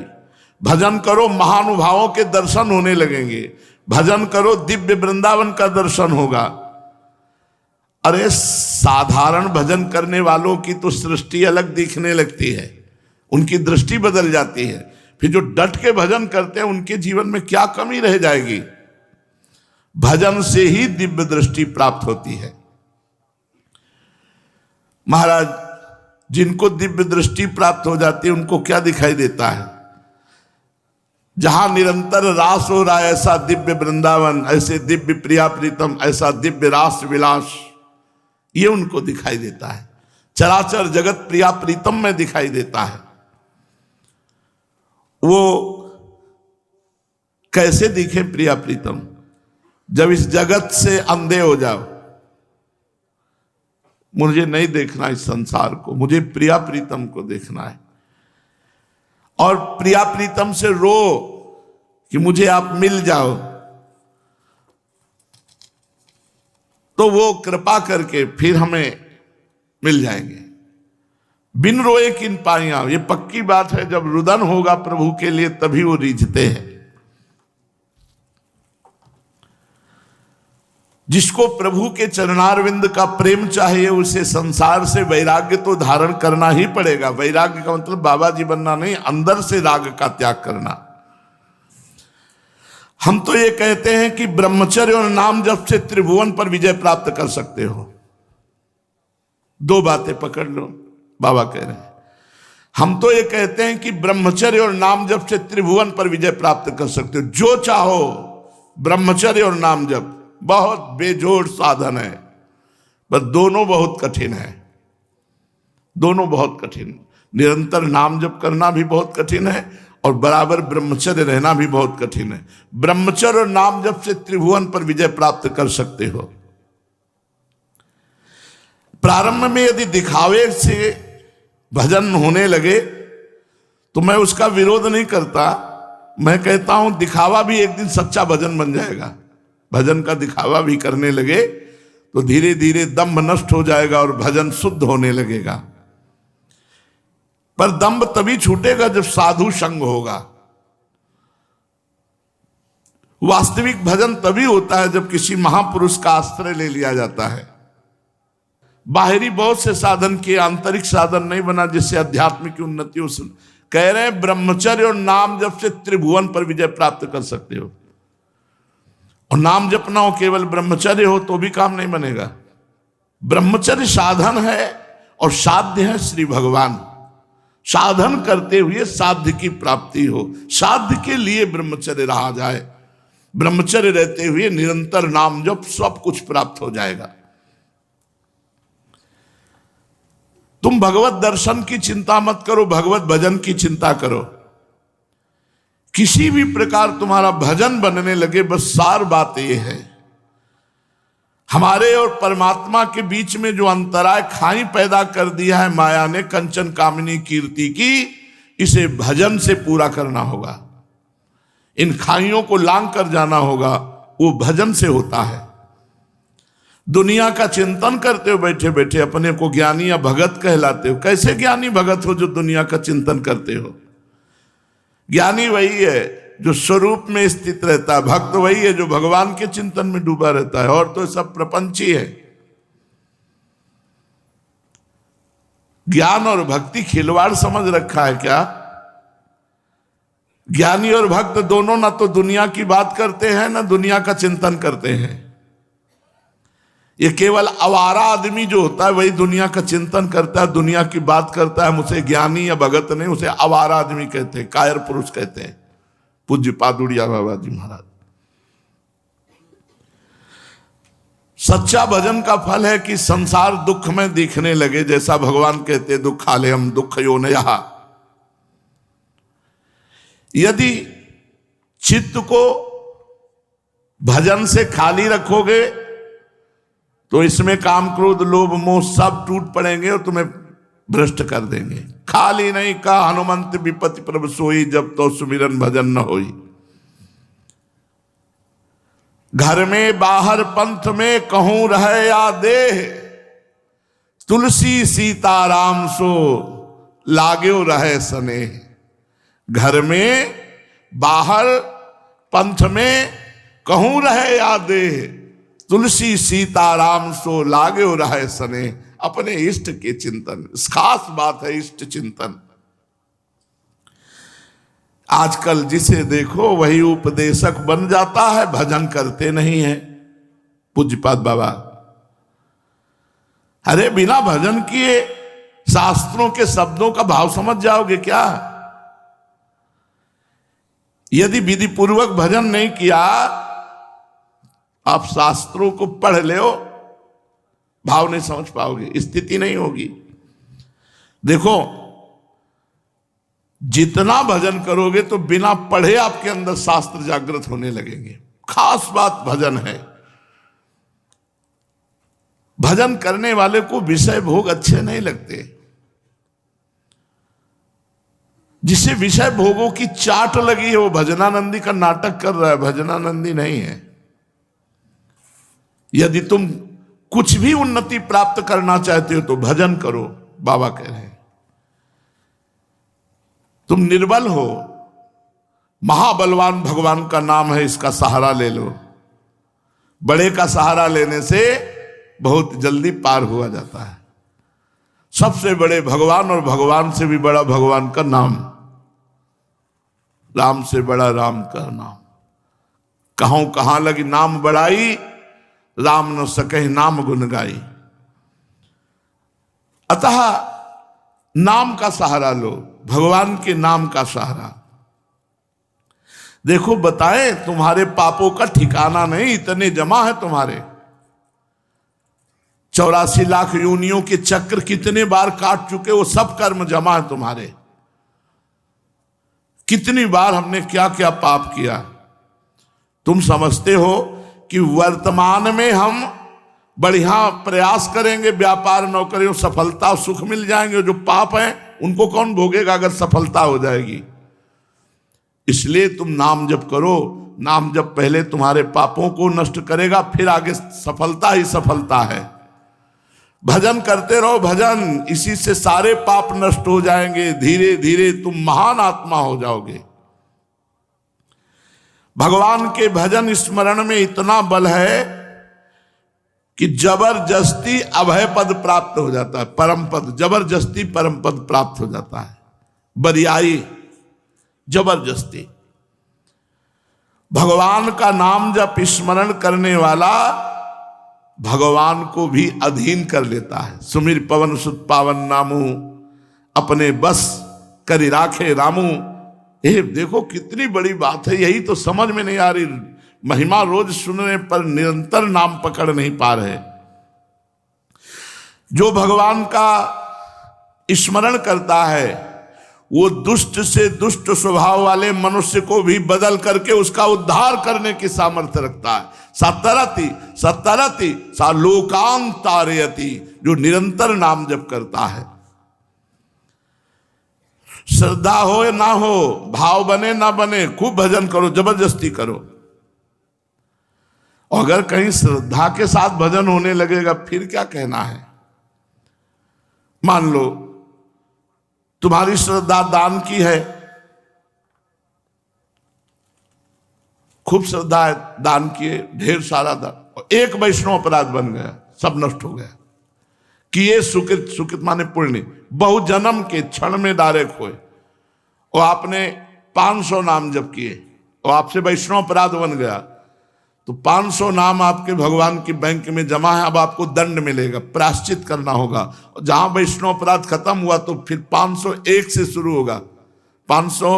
भजन करो महानुभावों के दर्शन होने लगेंगे। भजन करो दिव्य वृंदावन का दर्शन होगा। अरे साधारण भजन करने वालों की तो सृष्टि अलग दिखने लगती है, उनकी दृष्टि बदल जाती है। फिर जो डट के भजन करते हैं उनके जीवन में क्या कमी रह जाएगी? भजन से ही दिव्य दृष्टि प्राप्त होती है। महाराज, जिनको दिव्य दृष्टि प्राप्त हो जाती है उनको क्या दिखाई देता है? जहां निरंतर रास हो रहा है, ऐसा दिव्य वृंदावन, ऐसे दिव्य प्रिया प्रीतम, ऐसा दिव्य रास विलास, ये उनको दिखाई देता है। चराचर जगत प्रिया प्रीतम में दिखाई देता है। वो कैसे दिखे प्रिया प्रीतम? जब इस जगत से अंधे हो जाओ, मुझे नहीं देखना इस संसार को, मुझे प्रिया प्रीतम को देखना है, और प्रिया प्रीतम से रो कि मुझे आप मिल जाओ, तो वो कृपा करके फिर हमें मिल जाएंगे। बिन रोए किन पाइयां, ये पक्की बात है। जब रुदन होगा प्रभु के लिए तभी वो रीझते हैं। जिसको प्रभु के चरणारविंद का प्रेम चाहिए उसे संसार से वैराग्य तो धारण करना ही पड़ेगा। वैराग्य का मतलब बाबा जी बनना नहीं, अंदर से राग का त्याग करना। हम तो ये कहते हैं कि ब्रह्मचर्य और नाम जप से त्रिभुवन पर विजय प्राप्त कर सकते हो। दो बातें पकड़ लो, बाबा कह रहे हैं। हम तो ये कहते हैं कि ब्रह्मचर्य और नाम जप से त्रिभुवन पर विजय प्राप्त कर सकते हो। जो चाहो, ब्रह्मचर्य और नाम जप बहुत बेजोड़ साधन है, बस दोनों बहुत कठिन है। दोनों बहुत कठिन। निरंतर नाम जप करना भी बहुत कठिन है, और बराबर ब्रह्मचर्य रहना भी बहुत कठिन है। ब्रह्मचर्य और नाम जप से त्रिभुवन पर विजय प्राप्त कर सकते हो। प्रारंभ में यदि दिखावे से भजन होने लगे तो मैं उसका विरोध नहीं करता। मैं कहता हूं दिखावा भी एक दिन सच्चा भजन बन जाएगा। भजन का दिखावा भी करने लगे तो धीरे धीरे दंभ नष्ट हो जाएगा और भजन शुद्ध होने लगेगा। पर दंभ तभी छूटेगा जब साधु संग होगा। वास्तविक भजन तभी होता है जब किसी महापुरुष का आश्रय ले लिया जाता है। बाहरी बहुत से साधन किए, आंतरिक साधन नहीं बना जिससे अध्यात्म की उन्नति हो। कह रहे हैं ब्रह्मचर्य और नाम जप से त्रिभुवन पर विजय प्राप्त कर सकते हो। और नाम जपना हो, केवल ब्रह्मचर्य हो तो भी काम नहीं बनेगा। ब्रह्मचर्य साधन है और साध्य है श्री भगवान। साधन करते हुए साध्य की प्राप्ति हो, साध्य के लिए ब्रह्मचर्य रहा जाए। ब्रह्मचर्य रहते हुए निरंतर नाम जप, सब कुछ प्राप्त हो जाएगा। तुम भगवत दर्शन की चिंता मत करो, भगवत भजन की चिंता करो। किसी भी प्रकार तुम्हारा भजन बनने लगे, बस सार बात यह है, हमारे और परमात्मा के बीच में जो अंतराय खाई पैदा कर दिया है माया ने, कंचन कामिनी कीर्ति की, इसे भजन से पूरा करना होगा। इन खाइयों को लांग कर जाना होगा, वो भजन से होता है। दुनिया का चिंतन करते हो बैठे बैठे, अपने को ज्ञानी या भगत कहलाते हो। कैसे ज्ञानी भगत हो जो दुनिया का चिंतन करते हो? ज्ञानी वही है जो स्वरूप में स्थित रहता है, भक्त वही है जो भगवान के चिंतन में डूबा रहता है। और तो सब प्रपंची है। ज्ञान और भक्ति खिलवाड़ समझ रखा है क्या? ज्ञानी और भक्त दोनों ना तो दुनिया की बात करते हैं ना दुनिया का चिंतन करते हैं। ये केवल आवारा आदमी जो होता है वही दुनिया का चिंतन करता है, दुनिया की बात करता है। उसे ज्ञानी या भगत नहीं, उसे आवारा आदमी कहते हैं, कायर पुरुष कहते हैं। पूज्य पादुड़िया बाबा जी महाराज। सच्चा भजन का फल है कि संसार दुख में दिखने लगे, जैसा भगवान कहते हैं दुखाले हम दुख योनया। यदि चित्त को भजन से खाली रखोगे तो इसमें काम क्रोध लोभ मोह सब टूट पड़ेंगे और तुम्हें भ्रष्ट कर देंगे। खाली नहीं का हनुमंत विपत्ति प्रभ सोई, जब तो सुमिरन भजन न होई। घर में बाहर पंथ में कहूं रहे या देह, तुलसी सीताराम सो लाग्यो रहे स्नेह। घर में बाहर पंथ में कहूं रहे या देह, तुलसी सीताराम सो लाग्यो रहे स्नेह। अपने इष्ट के चिंतन, खास बात है इष्ट चिंतन। आजकल जिसे देखो वही उपदेशक बन जाता है, भजन करते नहीं है। पूज्यपाद बाबा, अरे बिना भजन किए शास्त्रों के शब्दों का भाव समझ जाओगे क्या? यदि विधि पूर्वक भजन नहीं किया, आप शास्त्रों को पढ़ लो, भाव नहीं समझ पाओगे, स्थिति नहीं होगी। देखो, जितना भजन करोगे तो बिना पढ़े आपके अंदर शास्त्र जागृत होने लगेंगे। खास बात भजन है। भजन करने वाले को विषय भोग अच्छे नहीं लगते। जिसे विषय भोगों की चाट लगी है वो भजनानंदी का नाटक कर रहा है, भजनानंदी नहीं है। यदि तुम कुछ भी उन्नति प्राप्त करना चाहते हो तो भजन करो, बाबा कह रहे हैं। तुम निर्बल हो, महाबलवान भगवान का नाम है, इसका सहारा ले लो। बड़े का सहारा लेने से बहुत जल्दी पार हुआ जाता है। सबसे बड़े भगवान और भगवान से भी बड़ा भगवान का नाम, राम से बड़ा राम का नाम। कहूं कहां लगी नाम बढ़ाई, राम न सके नाम गुन गाई। अतः नाम का सहारा लो, भगवान के नाम का सहारा। देखो, बताएं तुम्हारे पापों का ठिकाना नहीं, इतने जमा है तुम्हारे। 84 लाख योनियों के चक्र कितने बार काट चुके, वो सब कर्म जमा है तुम्हारे। कितनी बार हमने क्या क्या पाप किया। तुम समझते हो कि वर्तमान में हम बढ़िया प्रयास करेंगे, व्यापार नौकरियों सफलता सुख मिल जाएंगे। जो पाप हैं उनको कौन भोगेगा अगर सफलता हो जाएगी। इसलिए तुम नाम जप करो, नाम जब पहले तुम्हारे पापों को नष्ट करेगा, फिर आगे सफलता ही सफलता है। भजन करते रहो, भजन, इसी से सारे पाप नष्ट हो जाएंगे। धीरे धीरे तुम महान आत्मा हो जाओगे। भगवान के भजन स्मरण में इतना बल है कि जबरदस्ती अभय पद प्राप्त हो जाता है, परम पद, जबरदस्ती परम पद प्राप्त हो जाता है। बरियाई, जबरदस्ती। भगवान का नाम जब स्मरण करने वाला भगवान को भी अधीन कर लेता है। सुमिर पवन सुत पावन नामू, अपने बस करि राखे रामू। ये देखो कितनी बड़ी बात है, यही तो समझ में नहीं आ रही। महिमा रोज सुनने पर निरंतर नाम पकड़ नहीं पा रहे। जो भगवान का स्मरण करता है वो दुष्ट से दुष्ट स्वभाव वाले मनुष्य को भी बदल करके उसका उद्धार करने की सामर्थ्य रखता है। सतरति सतरति सा लोकान तारयति, जो निरंतर नाम जप करता है। श्रद्धा हो या ना हो, भाव बने ना बने, खूब भजन करो, जबरदस्ती करो। और अगर कहीं श्रद्धा के साथ भजन होने लगेगा फिर क्या कहना है। मान लो तुम्हारी श्रद्धा दान की है, खूब श्रद्धा है, दान किए, ढेर सारा दान, और एक वैष्णव अपराध बन गया, सब नष्ट हो गया। किए सुकृत, सुकृत माने पुण्य, बहु जन्म के क्षण में डायरेक्ट हुए। और आपने 500 नाम जप किए और आपसे वैष्णव अपराध बन गया, तो 500 नाम आपके भगवान की बैंक में जमा है। अब आपको दंड मिलेगा, प्रायश्चित करना होगा। और जहां वैष्णव अपराध खत्म हुआ तो फिर 501 से शुरू होगा। 500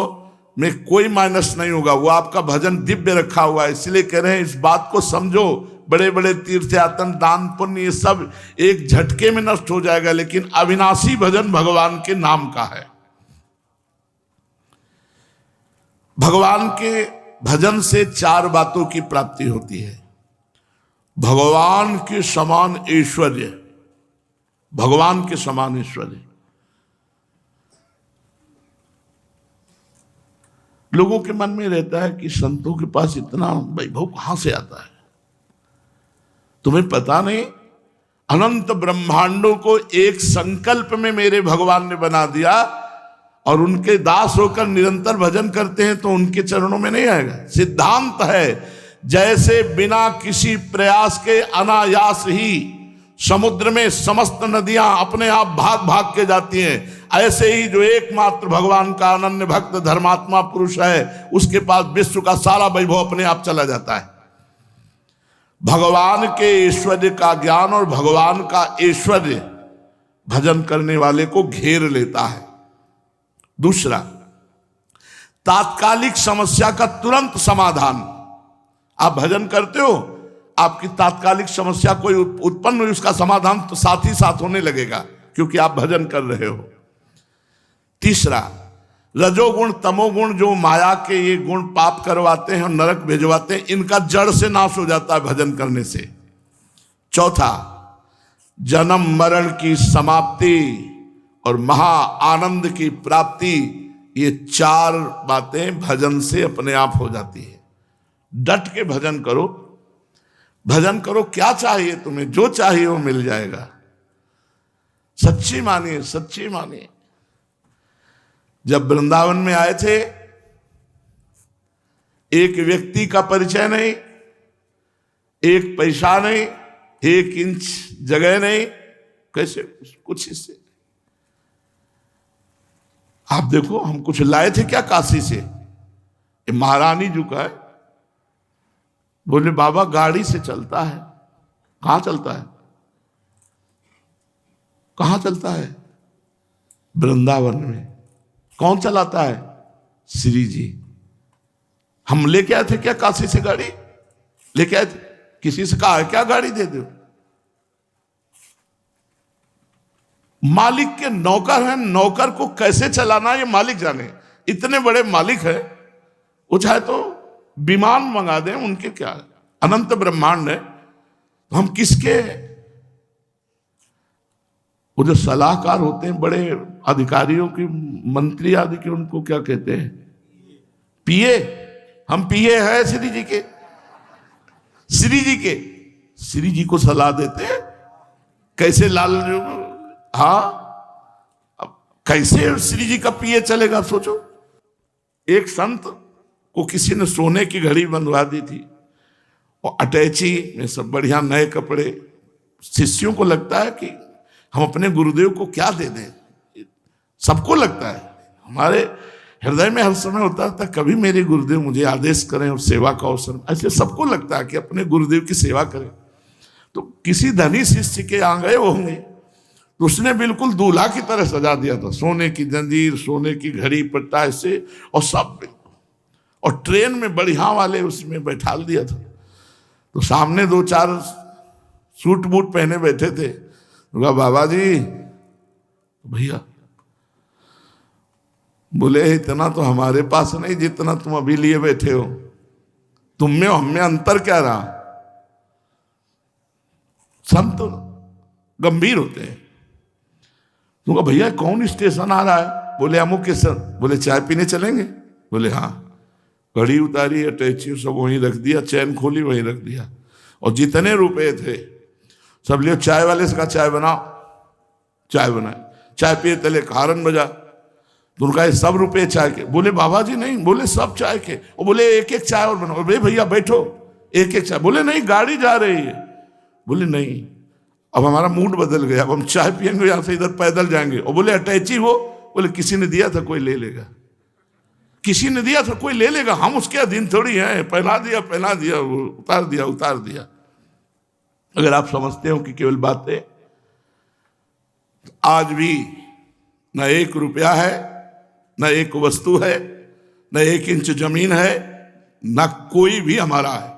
में कोई माइनस नहीं होगा, वो आपका भजन दिव्य रखा हुआ है। इसलिए कह रहे हैं इस बात को समझो। बड़े बड़े तीर्थ यातन, दान, पुण्य, ये सब एक झटके में नष्ट हो जाएगा, लेकिन अविनाशी भजन भगवान के नाम का है। भगवान के भजन से 4 बातों की प्राप्ति होती है। भगवान के समान ऐश्वर्य, भगवान के समान ऐश्वर्य। लोगों के मन में रहता है कि संतों के पास इतना वैभव कहां से आता है। तुम्हें पता नहीं, अनंत ब्रह्मांडों को एक संकल्प में मेरे भगवान ने बना दिया, और उनके दास होकर निरंतर भजन करते हैं तो उनके चरणों में नहीं आएगा। सिद्धांत है, जैसे बिना किसी प्रयास के अनायास ही समुद्र में समस्त नदियां अपने आप भाग भाग के जाती हैं, ऐसे ही जो एकमात्र भगवान का अनन्य भक्त धर्मात्मा पुरुष है, उसके पास विश्व का सारा वैभव अपने आप चला जाता है। भगवान के ऐश्वर्य का ज्ञान और भगवान का ऐश्वर्य भजन करने वाले को घेर लेता है। दूसरा, तात्कालिक समस्या का तुरंत समाधान। आप भजन करते हो, आपकी तात्कालिक समस्या कोई उत्पन्न हुई, उसका समाधान तो साथ ही साथ होने लगेगा, क्योंकि आप भजन कर रहे हो। तीसरा, रजोगुण तमोगुण जो माया के ये गुण पाप करवाते हैं और नरक भेजवाते हैं, इनका जड़ से नाश हो जाता है भजन करने से। चौथा, जन्म मरण की समाप्ति और महा आनंद की प्राप्ति, ये 4 बातें भजन से अपने आप हो जाती है। डट के भजन करो, भजन करो। क्या चाहिए तुम्हें, जो चाहिए वो मिल जाएगा। सच्ची मानिए, सच्ची मानिए। जब वृंदावन में आए थे, एक व्यक्ति का परिचय नहीं, एक पैसा नहीं, 1 इंच जगह नहीं, कैसे कुछ हिस्से। आप देखो, हम कुछ लाए थे क्या काशी से, ये महारानी जी का है। बोले बाबा गाड़ी से चलता है। कहां चलता है, कहां चलता है? वृंदावन में। कौन चलाता है? श्री जी। हम लेके आए थे क्या काशी से गाड़ी? लेके आए थे? किसी से कहा है क्या गाड़ी दे दो? मालिक के नौकर हैं, नौकर को कैसे चलाना ये मालिक जाने। इतने बड़े मालिक है, वो चाहे तो विमान मंगा दें, उनके क्या है? अनंत ब्रह्मांड है, तो हम किसके? वो जो सलाहकार होते हैं बड़े अधिकारियों की, मंत्री आदि के, उनको क्या कहते हैं? पीए। हम पिए हैं श्री जी के, श्री जी के, श्री जी को सलाह देते हैं कैसे लाल, हाँ अब कैसे श्री जी का पिए चलेगा। सोचो, एक संत को किसी ने सोने की घड़ी बंधवा दी थी और अटैची में सब बढ़िया नए कपड़े। शिष्यों को लगता है कि हम अपने गुरुदेव को क्या दे दें, सबको लगता है, हमारे हृदय में हर समय होता था कभी मेरे गुरुदेव मुझे आदेश करें और सेवा का अवसर, ऐसे सबको लगता है कि अपने गुरुदेव की सेवा करें। तो किसी धनी शिष्य के यहाँ गए होंगे तो उसने बिल्कुल दूल्हा की तरह सजा दिया था, सोने की जंजीर, सोने की घड़ी पट्टा ऐसे और सब, और ट्रेन में बढ़िया वाले उसमें बैठा दिया था। तो सामने दो चार सूट बूट पहने बैठे थे, बाबा जी, भैया बोले इतना तो हमारे पास नहीं जितना तुम अभी लिए बैठे हो, तुम में हम में अंतर क्या रहा। सब तो गंभीर होते हैं। तुम कहा भैया कौन स्टेशन आ रहा है, बोले अमुक स्टेशन। बोले चाय पीने चलेंगे, बोले हाँ। घड़ी उतारी, अटैची सब वहीं रख दिया, चैन खोली वहीं रख दिया, और जितने रुपए थे सब लियो। चाय वाले से कहा चाय बनाओ, चाय बनाए, चाय पिए तले हारन बजा। तो उनका ये सब रुपए चाय के। बोले बाबा जी नहीं, बोले सब चाय के। और बोले एक एक चाय और बनाओ। बोले भैया बैठो, एक एक चाय। बोले नहीं गाड़ी जा रही है। बोले नहीं, अब हमारा मूड बदल गया, अब हम चाय पियेंगे यहां से इधर पैदल जाएंगे। और बोले अटैची हो, बोले किसी ने दिया था कोई ले लेगा, किसी ने दिया था कोई ले लेगा, हम उसके अधीन थोड़ी हैं, पहना दिया पहना दिया, उतार दिया उतार दिया। अगर आप समझते हो कि केवल बातें, आज भी न एक रुपया है, न एक वस्तु है, न एक इंच जमीन है, न कोई भी हमारा है,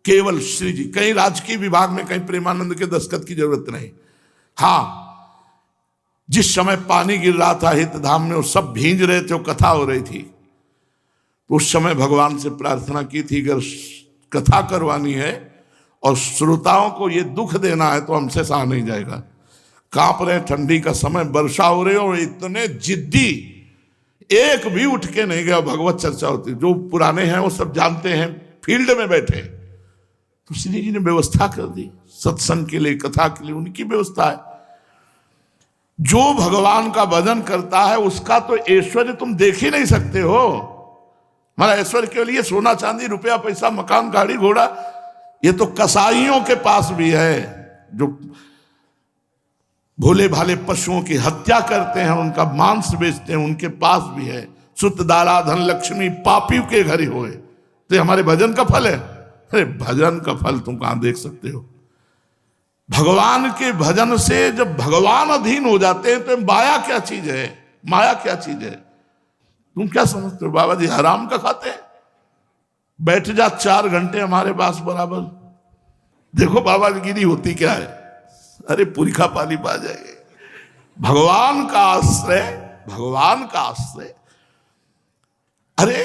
केवल श्री जी। कहीं राजकीय विभाग में, कहीं प्रेमानंद के दस्तखत की जरूरत नहीं। हाँ, जिस समय पानी गिर रहा था हित धाम में, वो सब भींज रहे थे, वो कथा हो रही थी, तो उस समय भगवान से प्रार्थना की थी अगर कथा करवानी है और श्रोताओं को ये दुख देना है तो हमसे सहा नहीं जाएगा। कांप रहे, ठंडी का समय, वर्षा हो रही, और इतने जिद्दी, एक भी उठ के नहीं गया। भगवत चर्चा होती, जो पुराने हैं वो सब जानते हैं, फील्ड में बैठे। तो श्री जी ने व्यवस्था कर दी सत्संग के लिए, कथा के लिए, उनकी व्यवस्था है। जो भगवान का भजन करता है उसका तो ऐश्वर्य तुम देख ही नहीं सकते हो। हमारा ऐश्वर्य के लिए सोना चांदी रुपया पैसा मकान गाड़ी घोड़ा, ये तो कसाईयों के पास भी है, जो भोले भाले पशुओं की हत्या करते हैं, उनका मांस बेचते हैं, उनके पास भी है। सुत दारा धन लक्ष्मी पापियों के घर ही होए, तो ये हमारे भजन का फल है। अरे भजन का फल तुम कहां देख सकते हो। भगवान के भजन से जब भगवान अधीन हो जाते हैं तो माया क्या चीज है, माया क्या चीज है। तुम क्या समझते हो, बाबा जी हराम का खाते हैं, बैठ जा 4 घंटे हमारे पास बराबर, देखो बाबा की गिरी होती क्या है। अरे पुरखा पानी पा जाएंगे। भगवान का आश्रय, भगवान का आश्रय। अरे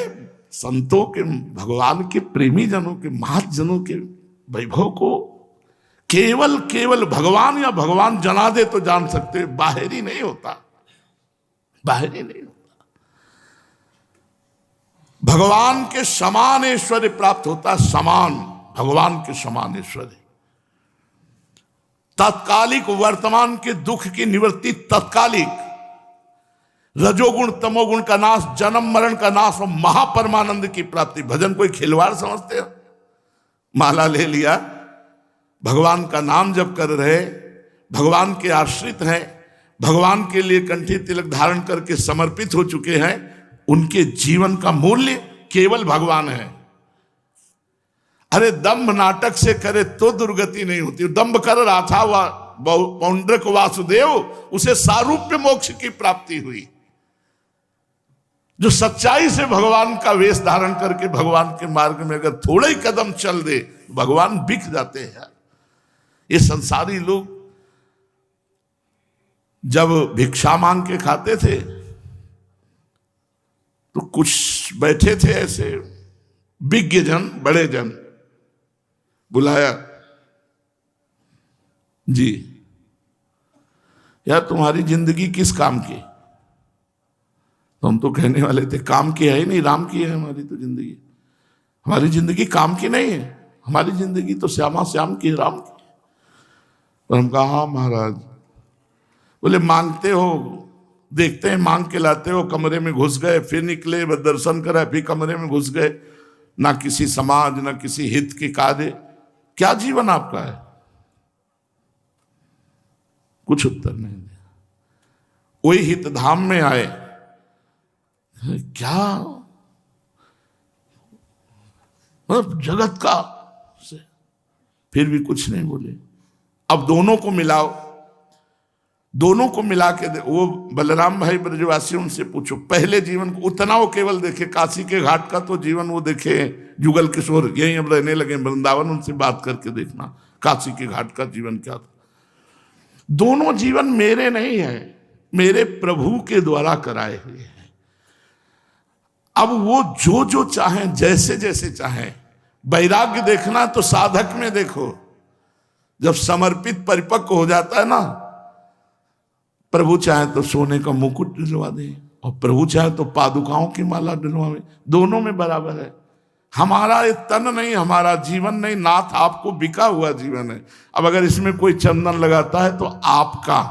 संतों के, भगवान के प्रेमी जनों के, महाजनों के वैभव को केवल केवल भगवान या भगवान जना दे तो जान सकते, बाहर ही नहीं होता, बाहर ही नहीं होता। भगवान के समान ऐश्वर्य प्राप्त होता, समान, भगवान के समान ऐश्वर्य। तात्कालिक वर्तमान के दुख की निवृत्ति तत्कालिक, रजोगुण तमोगुण का नाश, जन्म मरण का नाश और महापरमानंद की प्राप्ति। भजन कोई खिलवाड़ समझते हो? माला ले लिया, भगवान का नाम जप कर रहे, भगवान के आश्रित हैं, भगवान के लिए कंठी तिलक धारण करके समर्पित हो चुके हैं, उनके जीवन का मूल्य केवल भगवान है। अरे दंभ नाटक से करे तो दुर्गति नहीं होती। दंभ कर रहा था वह पौंड्रक वासुदेव, उसे सारूप्य मोक्ष की प्राप्ति हुई। जो सच्चाई से भगवान का वेश धारण करके भगवान के मार्ग में अगर थोड़े ही कदम चल दे, भगवान बिक जाते हैं। ये संसारी लोग जब भिक्षा मांग के खाते थे तो कुछ बैठे थे ऐसे विज्ञ जन, बड़े जन, बुलाया, जी यार तुम्हारी जिंदगी किस काम की? तो हम तो कहने वाले थे काम की है ही नहीं, राम की है हमारी तो जिंदगी। हमारी जिंदगी काम की नहीं है, हमारी जिंदगी तो श्यामा श्याम की है, राम की। और हम कहा हाँ महाराज। बोले मांगते हो, देखते हैं मांग के लाते हो, कमरे में घुस गए, फिर निकले, दर्शन करा, फिर कमरे में घुस गए, ना किसी समाज ना किसी हित के कार्य, क्या जीवन आपका है? कुछ उत्तर नहीं दिया। वही हित धाम में आए, क्या मतलब जगत का से, फिर भी कुछ नहीं बोले। अब दोनों को मिलाओ, दोनों को मिला के वो बलराम भाई ब्रजवासी, उनसे पूछो पहले जीवन को उतना वो केवल देखे, काशी के घाट का तो जीवन वो देखे, जुगल किशोर यहीं अब रहने लगे वृंदावन, उनसे बात करके देखना काशी के घाट का जीवन क्या था। दोनों जीवन मेरे नहीं है, मेरे प्रभु के द्वारा कराए हुए हैं। अब वो जो जो चाहे, जैसे जैसे चाहे। वैराग्य देखना तो साधक में देखो, जब समर्पित परिपक्व हो जाता है ना, प्रभु चाहे तो सोने का मुकुट दिलवा दे और प्रभु चाहे तो पादुकाओं की माला दिलवावे, दोनों में बराबर है। हमारा ये तन नहीं, हमारा जीवन नहीं, नाथ आपको बिका हुआ जीवन है। अब अगर इसमें कोई चंदन लगाता है तो आपका,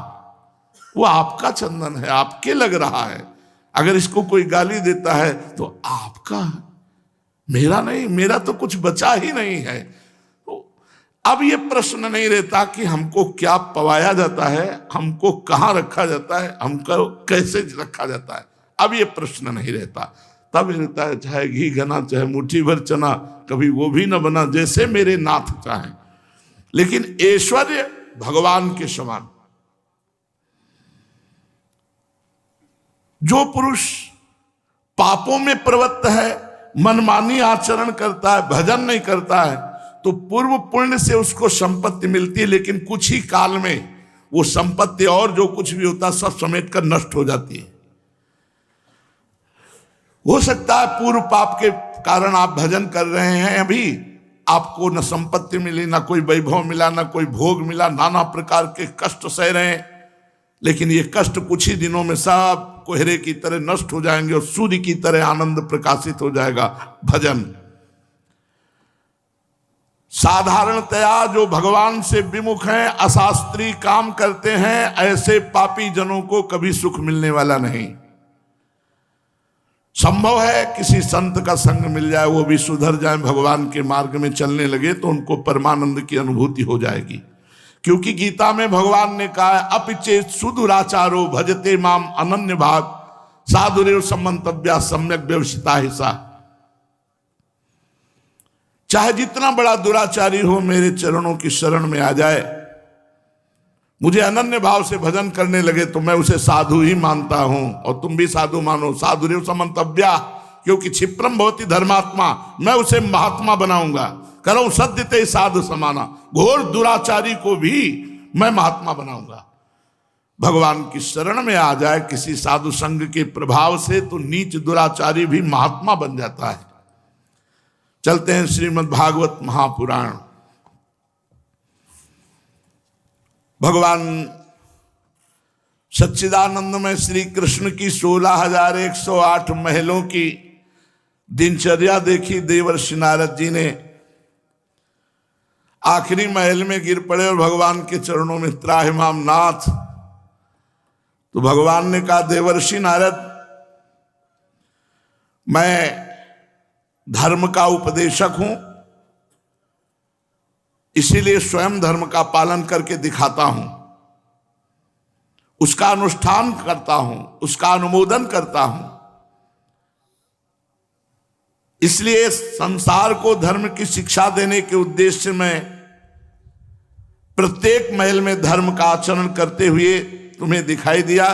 वो आपका चंदन है, आपके लग रहा है। अगर इसको कोई गाली देता है तो आपका, मेरा नहीं, मेरा तो कुछ बचा ही नहीं है। तो अब ये प्रश्न नहीं रहता कि हमको क्या पवाया जाता है, हमको कहाँ रखा जाता है, हमको कैसे रखा जाता है, अब ये प्रश्न नहीं रहता। तब रहता है चाहे घी घना चाहे मुट्ठी भर चना, कभी वो भी न बना जैसे मेरे नाथ चाहे। लेकिन ऐश्वर्य भगवान के समान। जो पुरुष पापों में प्रवृत्त है, मनमानी आचरण करता है, भजन नहीं करता है, तो पूर्व पुण्य से उसको संपत्ति मिलती है, लेकिन कुछ ही काल में वो संपत्ति और जो कुछ भी होता है सब समेट कर नष्ट हो जाती है। हो सकता है पूर्व पाप के कारण आप भजन कर रहे हैं, अभी आपको न संपत्ति मिली, ना कोई वैभव मिला, ना कोई भोग मिला, नाना प्रकार के कष्ट सह रहे हैं, लेकिन ये कष्ट कुछ ही दिनों में सब कोहरे की तरह नष्ट हो जाएंगे और सूर्य की तरह आनंद प्रकाशित हो जाएगा। भजन साधारणतया जो भगवान से विमुख हैं, अशास्त्रीय काम करते हैं, ऐसे पापी जनों को कभी सुख मिलने वाला नहीं। संभव है किसी संत का संग मिल जाए, वो भी सुधर जाए, भगवान के मार्ग में चलने लगे तो उनको परमानंद की अनुभूति हो जाएगी। क्योंकि गीता में भगवान ने कहा है अपिचेत सुदुराचारो भजते माम अनन्य भाग साधुरेव सम्मंतव्या सम्यक व्यवसिता हिसा। चाहे जितना बड़ा दुराचारी हो, मेरे चरणों की शरण में आ जाए, मुझे अनन्य भाव से भजन करने लगे तो मैं उसे साधु ही मानता हूं, और तुम भी साधु मानो। साधुरेव सम्मंतव्या, क्योंकि क्षिप्रम भवति धर्मात्मा, मैं उसे महात्मा बनाऊंगा। करो सद्यते साधु समाना, घोर दुराचारी को भी मैं महात्मा बनाऊंगा। भगवान की शरण में आ जाए किसी साधु संग के प्रभाव से, तो नीच दुराचारी भी महात्मा बन जाता है। चलते हैं श्रीमद् भागवत महापुराण। भगवान सच्चिदानंद में श्री कृष्ण की 16,108 महलों की दिनचर्या देखी देवर्षि नारद जी ने। आखिरी महल में गिर पड़े और भगवान के चरणों में त्राहिमाम नाथ। तो भगवान ने कहा देवर्षि नारद, मैं धर्म का उपदेशक हूं, इसीलिए स्वयं धर्म का पालन करके दिखाता हूं, उसका अनुष्ठान करता हूं, उसका अनुमोदन करता हूं। इसलिए संसार को धर्म की शिक्षा देने के उद्देश्य से मैं प्रत्येक महल में धर्म का आचरण करते हुए तुम्हें दिखाई दिया।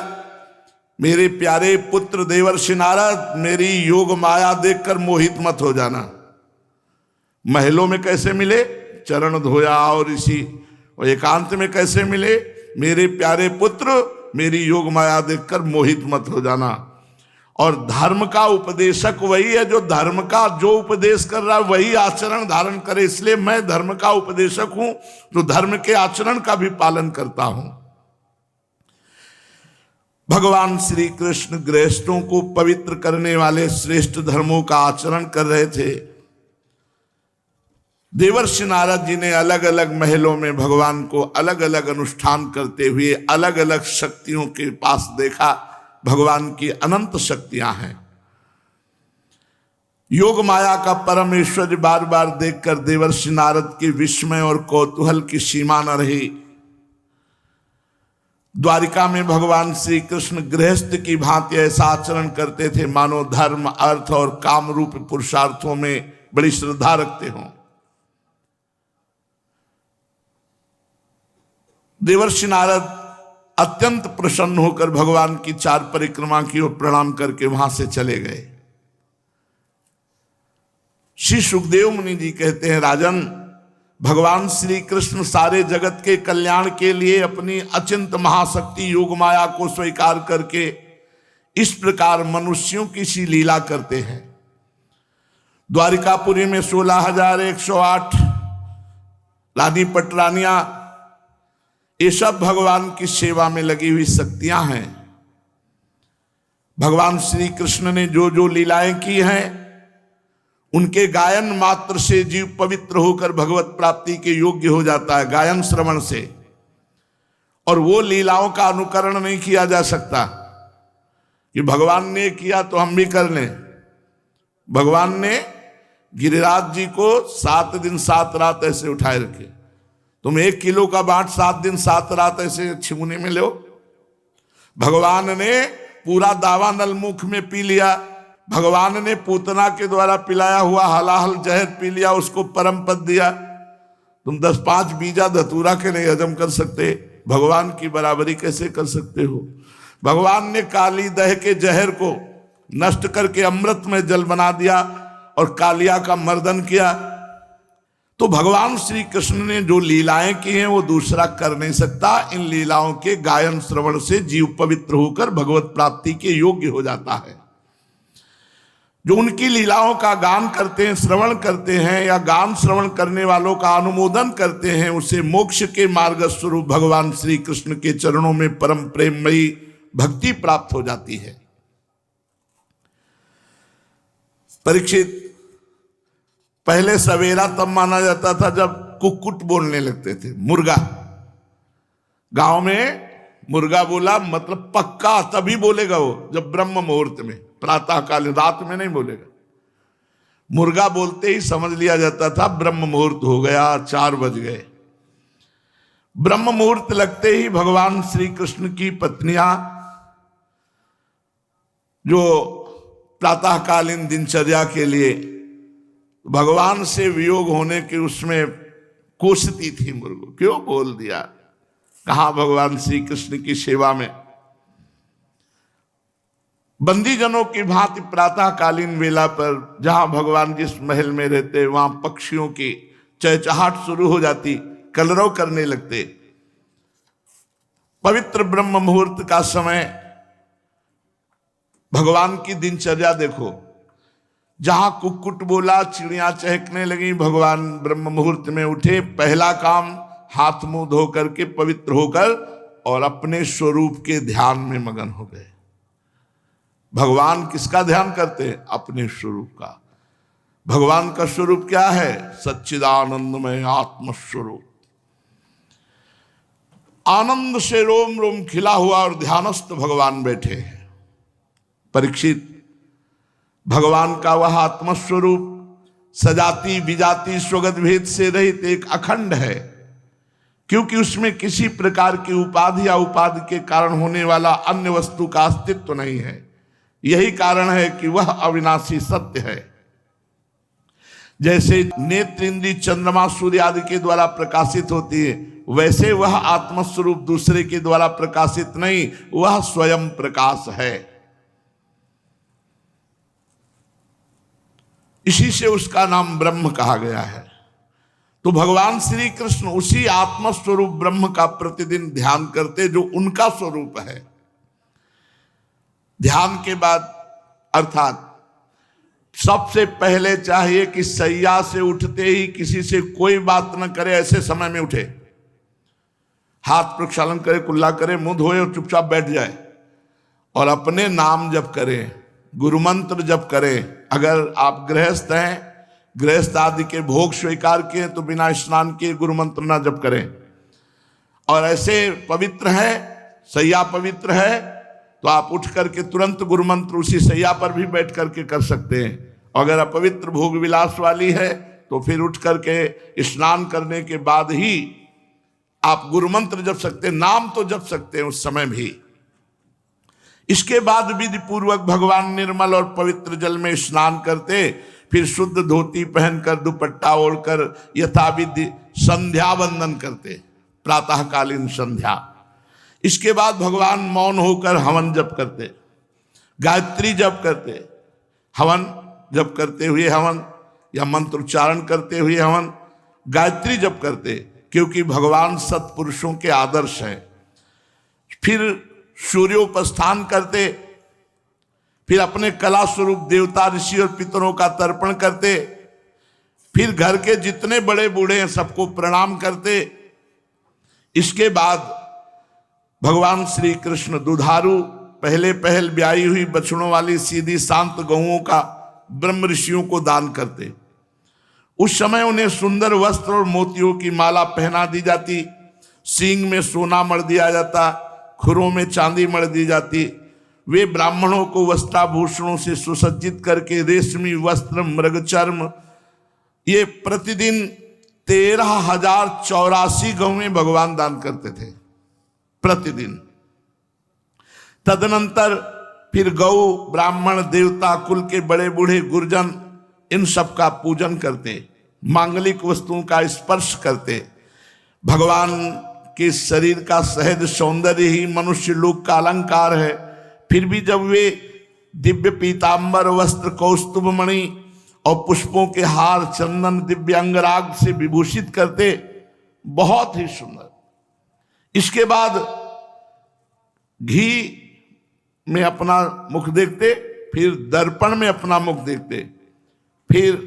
मेरे प्यारे पुत्र देवर्षि नारद, मेरी योग माया देखकर मोहित मत हो जाना। महलों में कैसे मिले? चरण धोया और इसी और एकांत में कैसे मिले? मेरे प्यारे पुत्र, मेरी योग माया देखकर मोहित मत हो जाना। और धर्म का उपदेशक वही है जो धर्म का जो उपदेश कर रहा है वही आचरण धारण करे। इसलिए मैं धर्म का उपदेशक हूं, तो धर्म के आचरण का भी पालन करता हूं। भगवान श्री कृष्ण गृहस्थों को पवित्र करने वाले श्रेष्ठ धर्मों का आचरण कर रहे थे। देवर्षि नारद जी ने अलग अलग महलों में भगवान को अलग अलग अनुष्ठान करते हुए अलग अलग शक्तियों के पास देखा। भगवान की अनंत शक्तियां हैं। योग माया का परम ऐश्वर्य बार बार देखकर देवर्षि नारद के विस्मय और कौतूहल की सीमा न रही। द्वारिका में भगवान श्री कृष्ण गृहस्थ की भांति ऐसा आचरण करते थे मानो धर्म, अर्थ और काम रूप पुरुषार्थों में बड़ी श्रद्धा रखते हों। देवर्षि नारद अत्यंत प्रसन्न होकर भगवान की 4 परिक्रमा की और प्रणाम करके वहां से चले गए। श्री सुखदेव मुनि जी कहते हैं, राजन, भगवान श्री कृष्ण सारे जगत के कल्याण के लिए अपनी अचिंत महाशक्ति योग माया को स्वीकार करके इस प्रकार मनुष्यों की सी लीला करते हैं। द्वारिकापुरी में 16,108 रानी पटरानियां, ये सब भगवान की सेवा में लगी हुई शक्तियां हैं। भगवान श्री कृष्ण ने जो जो लीलाएं की हैं उनके गायन मात्र से जीव पवित्र होकर भगवत प्राप्ति के योग्य हो जाता है, गायन श्रवण से। और वो लीलाओं का अनुकरण नहीं किया जा सकता कि भगवान ने किया तो हम भी कर लें। भगवान ने गिरिराज जी को 7 दिन 7 रात ऐसे उठाए रखे। तुम 1 किलो का बाट 7 दिन 7 रात ऐसे छिमुने में लो। भगवान ने पूरा दावा नलमुख में पी लिया। भगवान ने पूतना के द्वारा पिलाया हुआ हलाहल जहर पी लिया, उसको परम पद दिया। तुम 10-5 बीजा धतूरा के नहीं हजम कर सकते, भगवान की बराबरी कैसे कर सकते हो? भगवान ने काली दह के जहर को नष्ट करके अमृत में जल बना दिया और कालिया का मर्दन किया। तो भगवान श्री कृष्ण ने जो लीलाएं की हैं वो दूसरा कर नहीं सकता। इन लीलाओं के गायन श्रवण से जीव पवित्र होकर भगवत प्राप्ति के योग्य हो जाता है। जो उनकी लीलाओं का गान करते हैं, श्रवण करते हैं या गान श्रवण करने वालों का अनुमोदन करते हैं, उसे मोक्ष के मार्ग स्वरूप भगवान श्री कृष्ण के चरणों में परम प्रेममयी भक्ति प्राप्त हो जाती है। परीक्षित, पहले सवेरा तब माना जाता था जब कुक्कुट बोलने लगते थे। मुर्गा, गांव में मुर्गा बोला मतलब पक्का तभी बोलेगा वो जब ब्रह्म मुहूर्त में, प्रातः काल, रात में नहीं बोलेगा। मुर्गा बोलते ही समझ लिया जाता था ब्रह्म मुहूर्त हो गया, 4 बज गए। ब्रह्म मुहूर्त लगते ही भगवान श्री कृष्ण की पत्नियां जो प्रातःकालीन दिनचर्या के लिए भगवान से वियोग होने के उसमें कोसती थी, मुर्गो क्यों बोल दिया, कहा भगवान श्री कृष्ण की सेवा में। बंदीजनों की भांति प्रातःकालीन वेला पर जहां भगवान जिस महल में रहते वहां पक्षियों की चहचहाट शुरू हो जाती, कलरव करने लगते। पवित्र ब्रह्म मुहूर्त का समय, भगवान की दिनचर्या देखो, जहां कुक्कुट बोला, चिड़ियां चहकने लगी, भगवान ब्रह्म मुहूर्त में उठे, पहला काम हाथ मुंह धो करके पवित्र होकर और अपने स्वरूप के ध्यान में मगन हो गए। भगवान किसका ध्यान करते हैं? अपने स्वरूप का। भगवान का स्वरूप क्या है? सच्चिदानंदमय आत्मस्वरूप। आनंद से रोम रोम खिला हुआ और ध्यानस्थ भगवान बैठे हैं। परीक्षित, भगवान का वह आत्मस्वरूप सजाति विजाति स्वगत भेद से रहित एक अखंड है, क्योंकि उसमें किसी प्रकार की उपाधि या उपाधि के कारण होने वाला अन्य वस्तु का अस्तित्व नहीं है। यही कारण है कि वह अविनाशी सत्य है। जैसे नेत्र इंद्री चंद्रमा सूर्य आदि के द्वारा प्रकाशित होती है, वैसे वह आत्मस्वरूप दूसरे के द्वारा प्रकाशित नहीं, वह स्वयं प्रकाश है। इसी से उसका नाम ब्रह्म कहा गया है। तो भगवान श्री कृष्ण उसी आत्मस्वरूप ब्रह्म का प्रतिदिन ध्यान करते जो उनका स्वरूप है। ध्यान के बाद अर्थात सबसे पहले चाहिए कि सैया से उठते ही किसी से कोई बात न करे, ऐसे समय में उठे, हाथ प्रक्षालन करे, कुल्ला करे, मुंह धोए और चुपचाप बैठ जाए। और अपने नाम जप करें, गुरु मंत्र जप करें। अगर आप गृहस्थ हैं, गृहस्थ आदि के भोग स्वीकार किए तो बिना स्नान किए गुरु मंत्र ना जप करें। और ऐसे पवित्र है, सैया पवित्र है, तो आप उठ करके तुरंत गुरु मंत्र उसी सैया पर भी बैठ करके कर सकते हैं। अगर अपवित्र भोग विलास वाली है तो फिर उठ करके स्नान करने के बाद ही आप गुरु मंत्र जप सकते हैं, नाम तो जप सकते हैं उस समय भी। इसके बाद विधि पूर्वक भगवान निर्मल और पवित्र जल में स्नान करते, फिर शुद्ध धोती पहनकर दुपट्टा ओढ़कर यथाविधि संध्या वंदन करते, प्रातःकालीन संध्या। इसके बाद भगवान मौन होकर हवन जप करते, गायत्री जप करते, हवन जप करते हुए हवन या मंत्रोच्चारण करते हुए हवन, गायत्री जप करते, क्योंकि भगवान सत्पुरुषों के आदर्श हैं। फिर सूर्योपस्थान करते, फिर अपने कला स्वरूप देवता ऋषि और पितरों का तर्पण करते, फिर घर के जितने बड़े बूढ़े हैं सबको प्रणाम करते। इसके बाद भगवान श्री कृष्ण दुधारू पहले पहल ब्याई हुई बछड़ों वाली सीधी शांत गौओं का ब्रह्म ऋषियों को दान करते। उस समय उन्हें सुंदर वस्त्र और मोतियों की माला पहना दी जाती, सींग में सोना मढ़ दिया जाता, खुरों में चांदी मढ़ दी जाती। वे ब्राह्मणों को वस्त्राभूषणों से सुसज्जित करके रेशमी वस्त्र, मृगचर्म, ये प्रतिदिन 13,084 गौएं भगवान दान करते थे प्रतिदिन। तदनंतर फिर गौ, ब्राह्मण, देवता कुल के बड़े बूढ़े गुरजन इन सब का पूजन करते, मांगलिक वस्तुओं का स्पर्श करते। भगवान के शरीर का सहज सौंदर्य ही मनुष्य लोक का अलंकार है, फिर भी जब वे दिव्य पीतांबर वस्त्र, कौस्तुभ मणि और पुष्पों के हार, चंदन, दिव्य अंगराग से विभूषित करते, बहुत ही सुंदर। इसके बाद घी में अपना मुख देखते, फिर दर्पण में अपना मुख देखते, फिर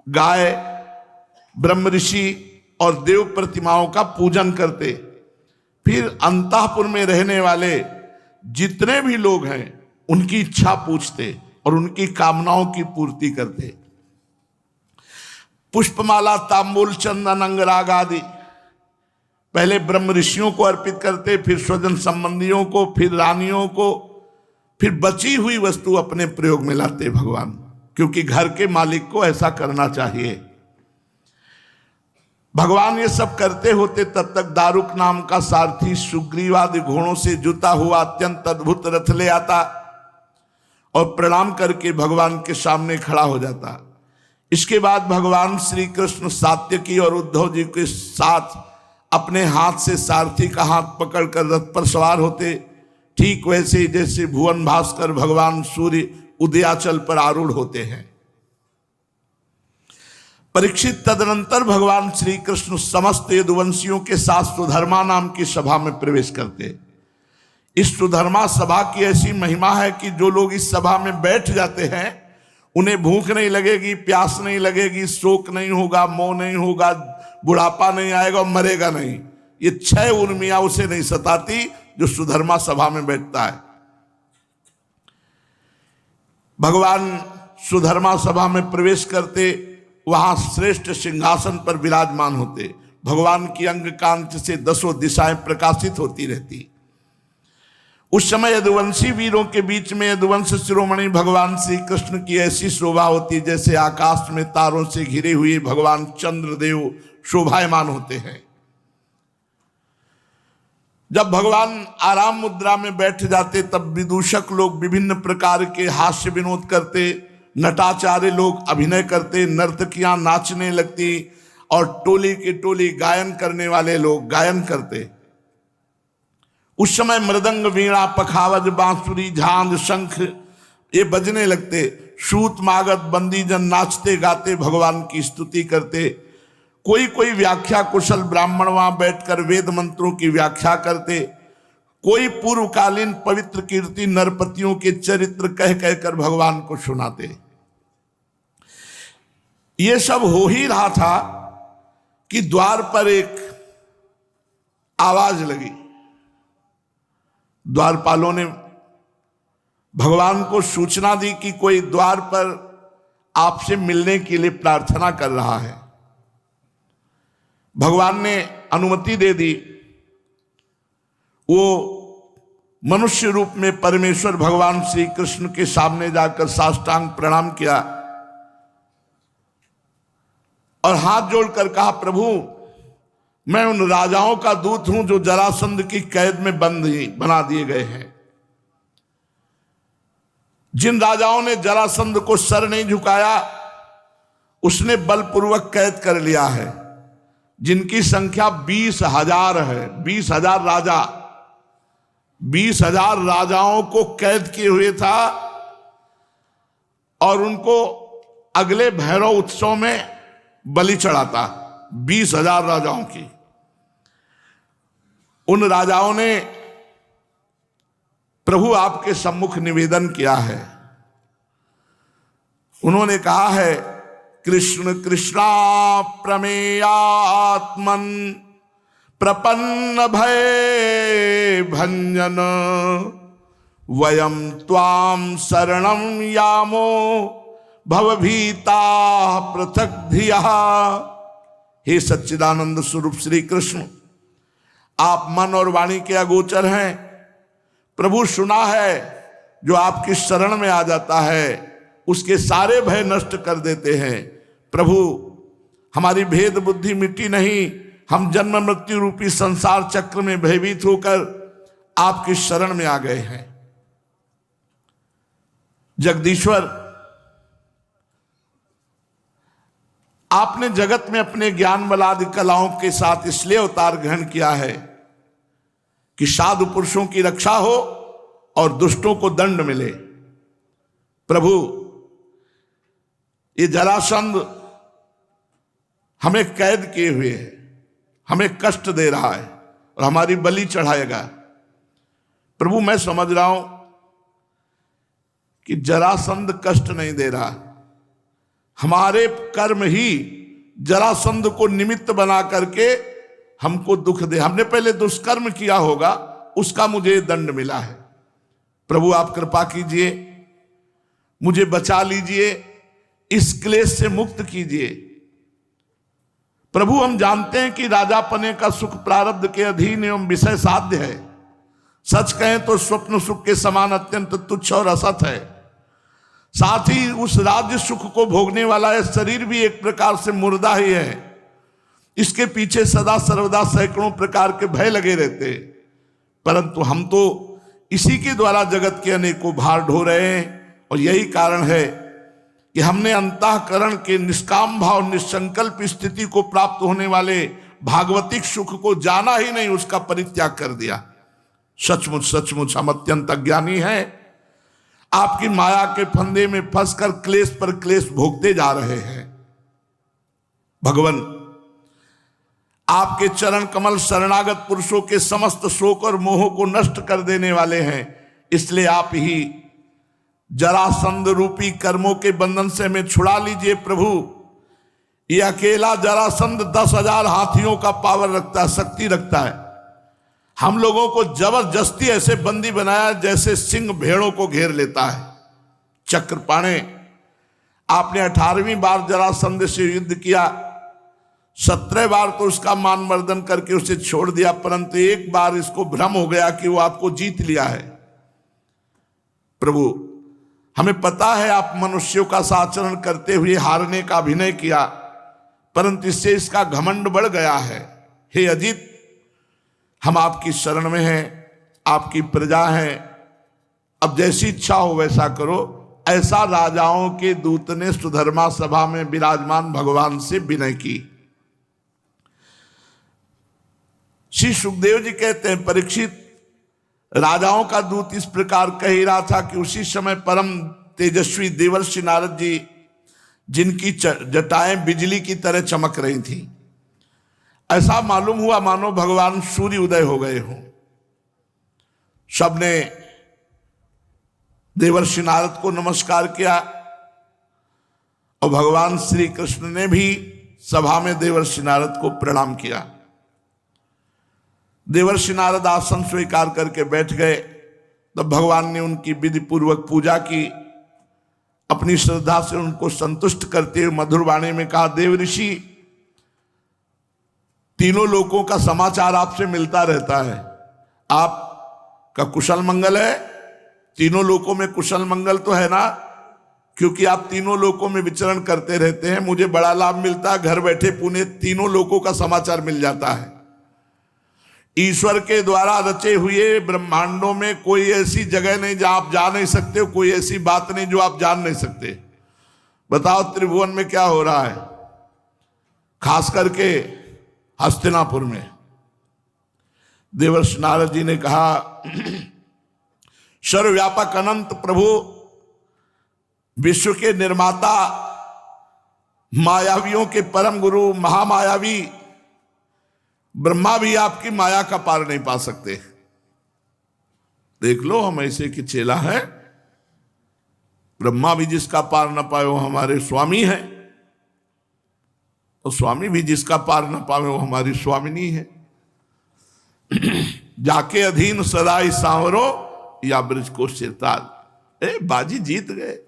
गाय, ब्रह्म ऋषि और देव प्रतिमाओं का पूजन करते, फिर अंतःपुर में रहने वाले जितने भी लोग हैं उनकी इच्छा पूछते और उनकी कामनाओं की पूर्ति करते। पुष्पमाला, तांबूल, चंदन, अंगराग आदि पहले ब्रह्म ऋषियों को अर्पित करते, फिर स्वजन संबंधियों को, फिर रानियों को, फिर बची हुई वस्तु अपने प्रयोग में लाते भगवान, क्योंकि घर के मालिक को ऐसा करना चाहिए। भगवान ये सब करते होते तब तक दारुक नाम का सारथी सुग्रीवादि घोड़ों से जुता हुआ अत्यंत अद्भुत रथ ले आता और प्रणाम करके भगवान के सामने खड़ा हो जाता। इसके बाद भगवान श्री कृष्ण सात्यकी और उद्धव जी के साथ अपने हाथ से सारथी का हाथ पकड़कर रथ पर सवार होते, ठीक वैसे ही जैसे भुवन भास्कर भगवान सूर्य उदयाचल पर आरूढ़ होते हैं। परीक्षित तदनंतर भगवान श्री कृष्ण समस्त यदुवंशियों के साथ सुधर्मा नाम की सभा में प्रवेश करते। इस सुधर्मा सभा की ऐसी महिमा है कि जो लोग इस सभा में बैठ जाते हैं उन्हें भूख नहीं लगेगी, प्यास नहीं लगेगी, शोक नहीं होगा, मोह नहीं होगा, बुढ़ापा नहीं आएगा और मरेगा नहीं। ये 6 उर्मियां उसे नहीं सताती जो सुधर्मा सभा में बैठता है। भगवान सुधर्मा सभा में प्रवेश करते, वहां श्रेष्ठ सिंहासन पर विराजमान होते। भगवान की अंग कांति से 10 दिशाएं प्रकाशित होती रहती। उस समय यदुवंशी वीरों के बीच में यदुवंश शिरोमणि भगवान श्री कृष्ण की ऐसी शोभा होती जैसे आकाश में तारों से घिरे हुए भगवान चंद्रदेव शोभायमान होते हैं। जब भगवान आराम मुद्रा में बैठ जाते तब विदूषक लोग विभिन्न प्रकार के हास्य विनोद करते, नटाचार्य लोग अभिनय करते, नर्तकियां नाचने लगती और टोली की टोली गायन करने वाले लोग गायन करते। उस समय मृदंग, वीणा, पखावज, बांसुरी, झांझ, शंख ये बजने लगते। सूत, मागध, बंदीजन नाचते गाते भगवान की स्तुति करते। कोई कोई व्याख्या कुशल ब्राह्मण वहां बैठकर वेद मंत्रों की व्याख्या करते। कोई पूर्वकालीन पवित्र कीर्ति नरपतियों के चरित्र कह कहकर भगवान को सुनाते। ये सब हो ही रहा था कि द्वार पर एक आवाज लगी। द्वारपालों ने भगवान को सूचना दी कि कोई द्वार पर आपसे मिलने के लिए प्रार्थना कर रहा है। भगवान ने अनुमति दे दी। वो मनुष्य रूप में परमेश्वर भगवान श्री कृष्ण के सामने जाकर साष्टांग प्रणाम किया और हाथ जोड़कर कहा, प्रभु मैं उन राजाओं का दूत हूं जो जरासंध की कैद में बना दिए गए हैं। जिन राजाओं ने जरासंध को सर नहीं झुकाया उसने बलपूर्वक कैद कर लिया है, जिनकी संख्या 20,000 है। 20,000 राजा, 20,000 राजाओं को कैद किए हुए था और उनको अगले भैरव उत्सव में बलि चढ़ाता। 20,000 राजाओं की। उन राजाओं ने प्रभु आपके सम्मुख निवेदन किया है। उन्होंने कहा है, कृष्ण कृष्णा प्रमेयात्मन प्रपन्न भय भंजन वयम त्वाम शरणं यामो भवभीता पृथक धिया। हे सच्चिदानंद स्वरूप श्री कृष्ण, आप मन और वाणी के अगोचर हैं। प्रभु सुना है जो आपकी शरण में आ जाता है उसके सारे भय नष्ट कर देते हैं। प्रभु हमारी भेद बुद्धि मिट्टी नहीं, हम जन्म मृत्यु रूपी संसार चक्र में भयभीत होकर आपकी शरण में आ गए हैं। जगदीश्वर, आपने जगत में अपने ज्ञान बलादि कलाओं के साथ इसलिए अवतार ग्रहण किया है कि साधु पुरुषों की रक्षा हो और दुष्टों को दंड मिले। प्रभु ये जरासंध हमें कैद किए हुए है, हमें कष्ट दे रहा है और हमारी बलि चढ़ाएगा। प्रभु मैं समझ रहा हूं कि जरासंध कष्ट नहीं दे रहा, हमारे कर्म ही जरासंध को निमित्त बना करके हमको दुख दे। हमने पहले दुष्कर्म किया होगा, उसका मुझे दंड मिला है। प्रभु आप कृपा कीजिए, मुझे बचा लीजिए, इस क्लेश से मुक्त कीजिए। प्रभु हम जानते हैं कि राजा पने का सुख प्रारब्ध के अधीन एवं विषय साध्य है। सच कहें तो स्वप्न सुख के समान अत्यंत तुच्छ और असत है। साथ ही उस राज्य सुख को भोगने वाला यह शरीर भी एक प्रकार से मुर्दा ही है। इसके पीछे सदा सर्वदा सैकड़ों प्रकार के भय लगे रहते, परंतु हम तो इसी के द्वारा जगत के अनेकों भार ढो रहे हैं। और यही कारण है कि हमने अंतःकरण के निष्काम भाव निसंकल्प स्थिति को प्राप्त होने वाले भागवतिक सुख को जाना ही नहीं, उसका परित्याग कर दिया। सचमुच सचमुच हम अत्यंत अज्ञानी हैं, आपकी माया के फंदे में फंसकर क्लेश पर क्लेश भोगते जा रहे हैं। भगवान आपके चरण कमल शरणागत पुरुषों के समस्त शोक और मोह को नष्ट कर देने वाले हैं। इसलिए आप ही जरासंध रूपी कर्मों के बंधन से हमें छुड़ा लीजिए। प्रभु ये अकेला जरासंध 10,000 हाथियों का पावर रखता है, शक्ति रखता है। हम लोगों को जबरदस्ती ऐसे बंदी बनाया जैसे सिंह भेड़ों को घेर लेता है। चक्रपाणे आपने 18वीं बार जरासंध से युद्ध किया, 17 बार तो उसका मान मर्दन करके उसे छोड़ दिया, परंतु एक बार इसको भ्रम हो गया कि वो आपको जीत लिया है। प्रभु हमें पता है आप मनुष्यों का आचरण करते हुए हारने का अभिनय किया, परंतु इससे इसका घमंड बढ़ गया है। हे अजित, हम आपकी शरण में हैं, आपकी प्रजा हैं, अब जैसी इच्छा हो वैसा करो। ऐसा राजाओं के दूत ने सुधर्मा सभा में विराजमान भगवान से विनय की। श्री सुखदेव जी कहते हैं, परीक्षित राजाओं का दूत इस प्रकार कह ही रहा था कि उसी समय परम तेजस्वी देवर्षि नारद जी, जिनकी जटाएं बिजली की तरह चमक रही थी, ऐसा मालूम हुआ मानो भगवान सूर्य उदय हो गए हों। सबने देवर्षि नारद को नमस्कार किया और भगवान श्री कृष्ण ने भी सभा में देवर्षि नारद को प्रणाम किया। देवर्षि नारद आसन स्वीकार करके बैठ गए। तब भगवान ने उनकी विधि पूर्वक पूजा की, अपनी श्रद्धा से उनको संतुष्ट करते हुए मधुर वाणी में कहा, देव ऋषि, तीनों लोगों का समाचार आपसे मिलता रहता है, आपका कुशल मंगल है, तीनों लोकों में कुशल मंगल तो है ना, क्योंकि आप तीनों लोकों में विचरण करते रहते हैं, मुझे बड़ा लाभ मिलता है, घर बैठे पुणे तीनों लोकों का समाचार मिल जाता है। ईश्वर के द्वारा रचे हुए ब्रह्मांडों में कोई ऐसी जगह नहीं जहां आप जा नहीं सकते हो, कोई ऐसी बात नहीं जो आप जान नहीं सकते। बताओ त्रिभुवन में क्या हो रहा है, खास करके हस्तिनापुर में। देवर्षि नारद जी ने कहा, सर्वव्यापक अनंत प्रभु, विश्व के निर्माता, मायावियों के परम गुरु, महामायावी ब्रह्मा भी आपकी माया का पार नहीं पा सकते। देख लो, हम ऐसे की चेला है, ब्रह्मा भी जिसका पार न पाए वो हमारे स्वामी है, तो स्वामी भी जिसका पार न पावे वो हमारी स्वामिनी है। जाके अधीन सदाई सांवरो या ब्रज को सिरताल। बाजी जीत गए।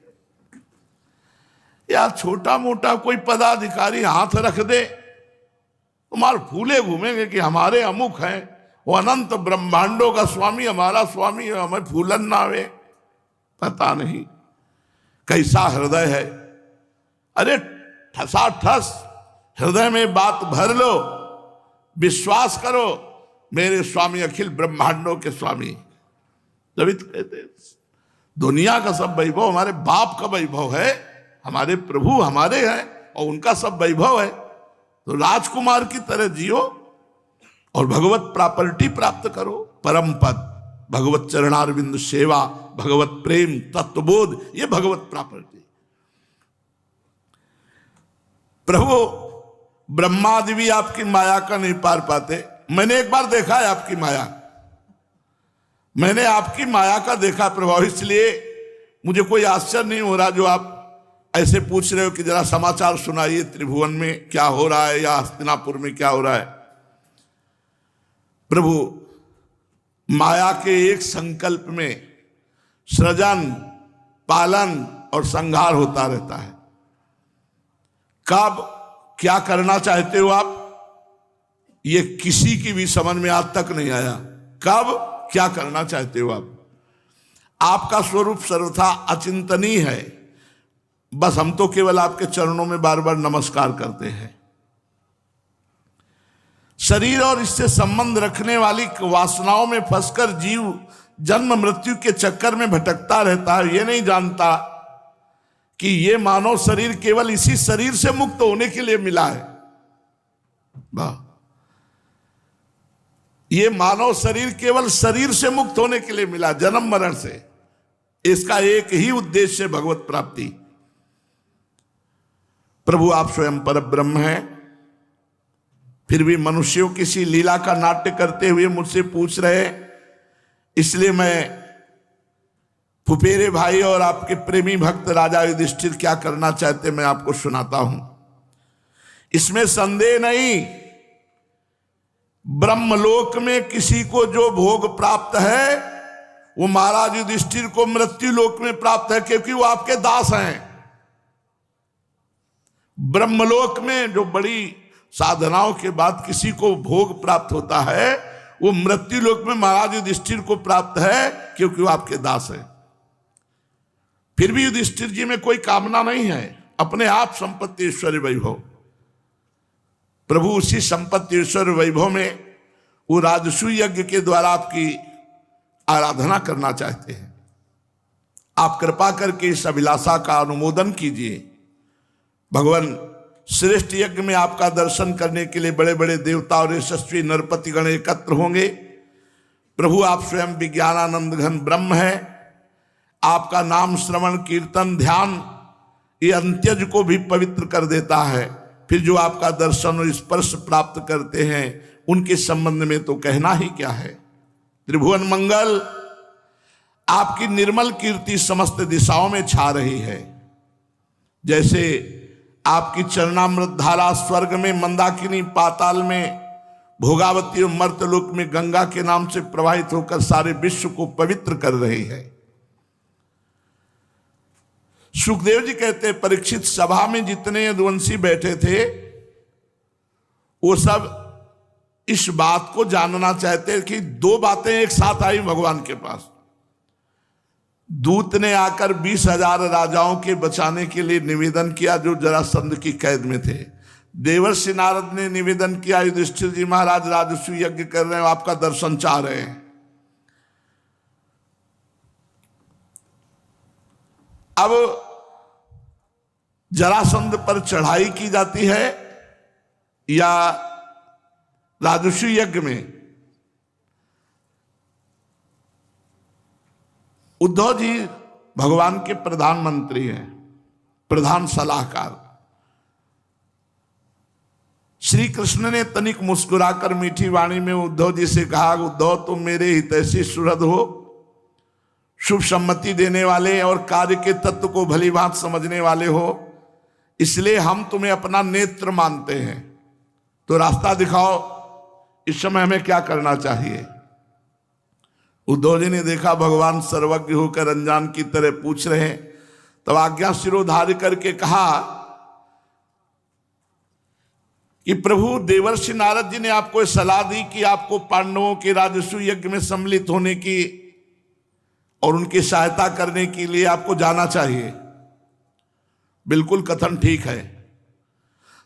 या छोटा मोटा कोई पदाधिकारी हाथ रख दे, तुम्हारे फूले घूमेंगे कि हमारे अमुक हैं, वो अनंत ब्रह्मांडों का स्वामी हमारा स्वामी है, हमें फूलन ना आवे। पता नहीं कैसा हृदय है। अरे ठसा ठस हृदय में बात भर लो, विश्वास करो, मेरे स्वामी अखिल ब्रह्मांडों के स्वामी। तभी तो कहते दुनिया का सब वैभव हमारे बाप का वैभव है, हमारे प्रभु हमारे हैं और उनका सब वैभव है। तो राजकुमार की तरह जियो और भगवत प्रॉपर्टी प्राप्त करो, परम पद, भगवत चरणारविंद सेवा, भगवत प्रेम, तत्वबोध, ये भगवत प्रॉपर्टी। प्रभु ब्रह्मादि भी आपकी माया का नहीं पार पाते। मैंने एक बार देखा है आपकी माया, मैंने आपकी माया का देखा प्रभाव, इसलिए मुझे कोई आश्चर्य नहीं हो रहा जो आप ऐसे पूछ रहे हो कि जरा समाचार सुनाइए, त्रिभुवन में क्या हो रहा है या हस्तिनापुर में क्या हो रहा है। प्रभु माया के एक संकल्प में सृजन, पालन और संहार होता रहता है। कब क्या करना चाहते हो आप, ये किसी की भी समझ में आज तक नहीं आया। कब क्या करना चाहते हो आप, आपका स्वरूप सर्वथा अचिंतनीय है। बस हम तो केवल आपके चरणों में बार बार नमस्कार करते हैं। शरीर और इससे संबंध रखने वाली वासनाओं में फंसकर जीव जन्म मृत्यु के चक्कर में भटकता रहता है। ये नहीं जानता कि ये मानव शरीर केवल इसी शरीर से मुक्त होने के लिए मिला है। वाह, ये मानव शरीर केवल शरीर से मुक्त होने के लिए मिला, जन्म मरण से। इसका एक ही उद्देश्य है, भगवत प्राप्ति। प्रभु आप स्वयं पर ब्रह्म हैं, फिर भी मनुष्यों किसी लीला का नाट्य करते हुए मुझसे पूछ रहे, इसलिए मैं फुफेरे भाई और आपके प्रेमी भक्त राजा युधिष्ठिर क्या करना चाहते मैं आपको सुनाता हूं। इसमें संदेह नहीं, ब्रह्मलोक में किसी को जो भोग प्राप्त है वो महाराज युधिष्ठिर को मृत्यु लोक में प्राप्त है, क्योंकि वो आपके दास हैं। ब्रह्मलोक में जो बड़ी साधनाओं के बाद किसी को भोग प्राप्त होता है वो मृत्यु लोक में महाराज युधिष्ठिर को प्राप्त है, क्योंकि वो आपके दास है। फिर भी युधिष्ठिर जी में कोई कामना नहीं है, अपने आप संपत्ति ऐश्वर्य वैभव। प्रभु उसी संपत्ति ऐश्वर्य वैभव में वो राजसूय यज्ञ के द्वारा आपकी आराधना करना चाहते हैं। आप कृपा करके इस अभिलाषा का अनुमोदन कीजिए। भगवान श्रेष्ठ यज्ञ में आपका दर्शन करने के लिए बड़े बड़े देवता और यशस्वी नरपतिगण एकत्र होंगे। प्रभु आप स्वयं विज्ञानानंद घन ब्रह्म है। आपका नाम श्रवण कीर्तन ध्यान ये अंत्यज को भी पवित्र कर देता है। फिर जो आपका दर्शन और स्पर्श प्राप्त करते हैं उनके संबंध में तो कहना ही क्या है। त्रिभुवन मंगल, आपकी निर्मल कीर्ति समस्त दिशाओं में छा रही है। जैसे आपकी चरणामृत धारा स्वर्ग में मंदाकिनी, पाताल में भोगावती और मर्तलोक में गंगा के नाम से प्रवाहित होकर सारे विश्व को पवित्र कर रही है। सुखदेव जी कहते हैं, परीक्षित सभा में जितने यदुवंशी बैठे थे वो सब इस बात को जानना चाहते कि दो बातें एक साथ आई भगवान के पास। दूत ने आकर 20,000 राजाओं के बचाने के लिए निवेदन किया जो जरासंध की कैद में थे। देवर्षि नारद ने निवेदन किया, युधिष्ठिर जी महाराज राजस्व यज्ञ कर रहे हैं, आपका दर्शन चाह रहे हैं। अब जरासंध पर चढ़ाई की जाती है या राजस्व यज्ञ में? उद्धव जी भगवान के प्रधानमंत्री हैं, प्रधान सलाहकार। श्री कृष्ण ने तनिक मुस्कुराकर मीठी वाणी में उद्धव जी से कहा, उद्धव तुम मेरे हितैषी सुहृद हो, शुभ सम्मति देने वाले और कार्य के तत्व को भली भांति समझने वाले हो, इसलिए हम तुम्हें अपना नेत्र मानते हैं। तो रास्ता दिखाओ, इस समय हमें क्या करना चाहिए? उद्धव जी ने देखा भगवान सर्वज्ञ होकर अनजान की तरह पूछ रहे हैं, तब आज्ञा शिरोधार्य करके कहा कि प्रभु, देवर्षि नारद जी ने आपको सलाह दी कि आपको पांडवों के राजस्व यज्ञ में सम्मिलित होने की और उनकी सहायता करने के लिए आपको जाना चाहिए। बिल्कुल कथन ठीक है।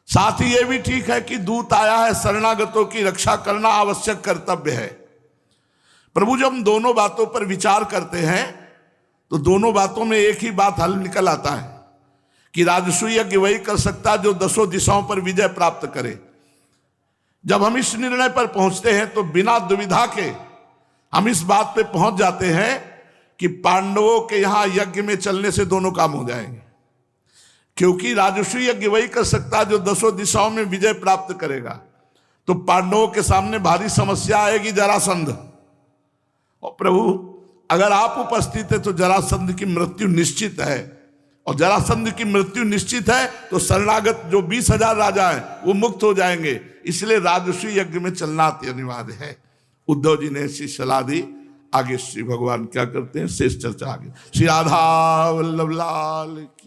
साथ ही यह भी ठीक है कि दूत आया है, शरणागतों की रक्षा करना आवश्यक कर्तव्य है। प्रभु, जब हम दोनों बातों पर विचार करते हैं तो दोनों बातों में एक ही बात हल निकल आता है कि राजस्व यज्ञ वही कर सकता है जो 10 दिशाओं पर विजय प्राप्त करे। जब हम इस निर्णय पर पहुंचते हैं तो बिना दुविधा के हम इस बात पे पहुंच जाते हैं कि पांडवों के यहां यज्ञ में चलने से दोनों काम हो जाएंगे, क्योंकि राजस्व यज्ञ वही कर सकता है जो 10 दिशाओं में विजय प्राप्त करेगा। तो पांडवों के सामने भारी समस्या आएगी, जरासंध। और प्रभु, अगर आप उपस्थित है तो जरासंध की मृत्यु निश्चित है, और जरासंध की मृत्यु निश्चित है तो शरणागत जो 20,000 राजा हैं वो मुक्त हो जाएंगे। इसलिए राजस्व यज्ञ में चलना अति अनिवार्य है। उद्धव जी ने ऐसी सलाह दी। आगे श्री भगवान क्या करते हैं, शेष चर्चा आगे। श्री राधा वल्लभ लाल की।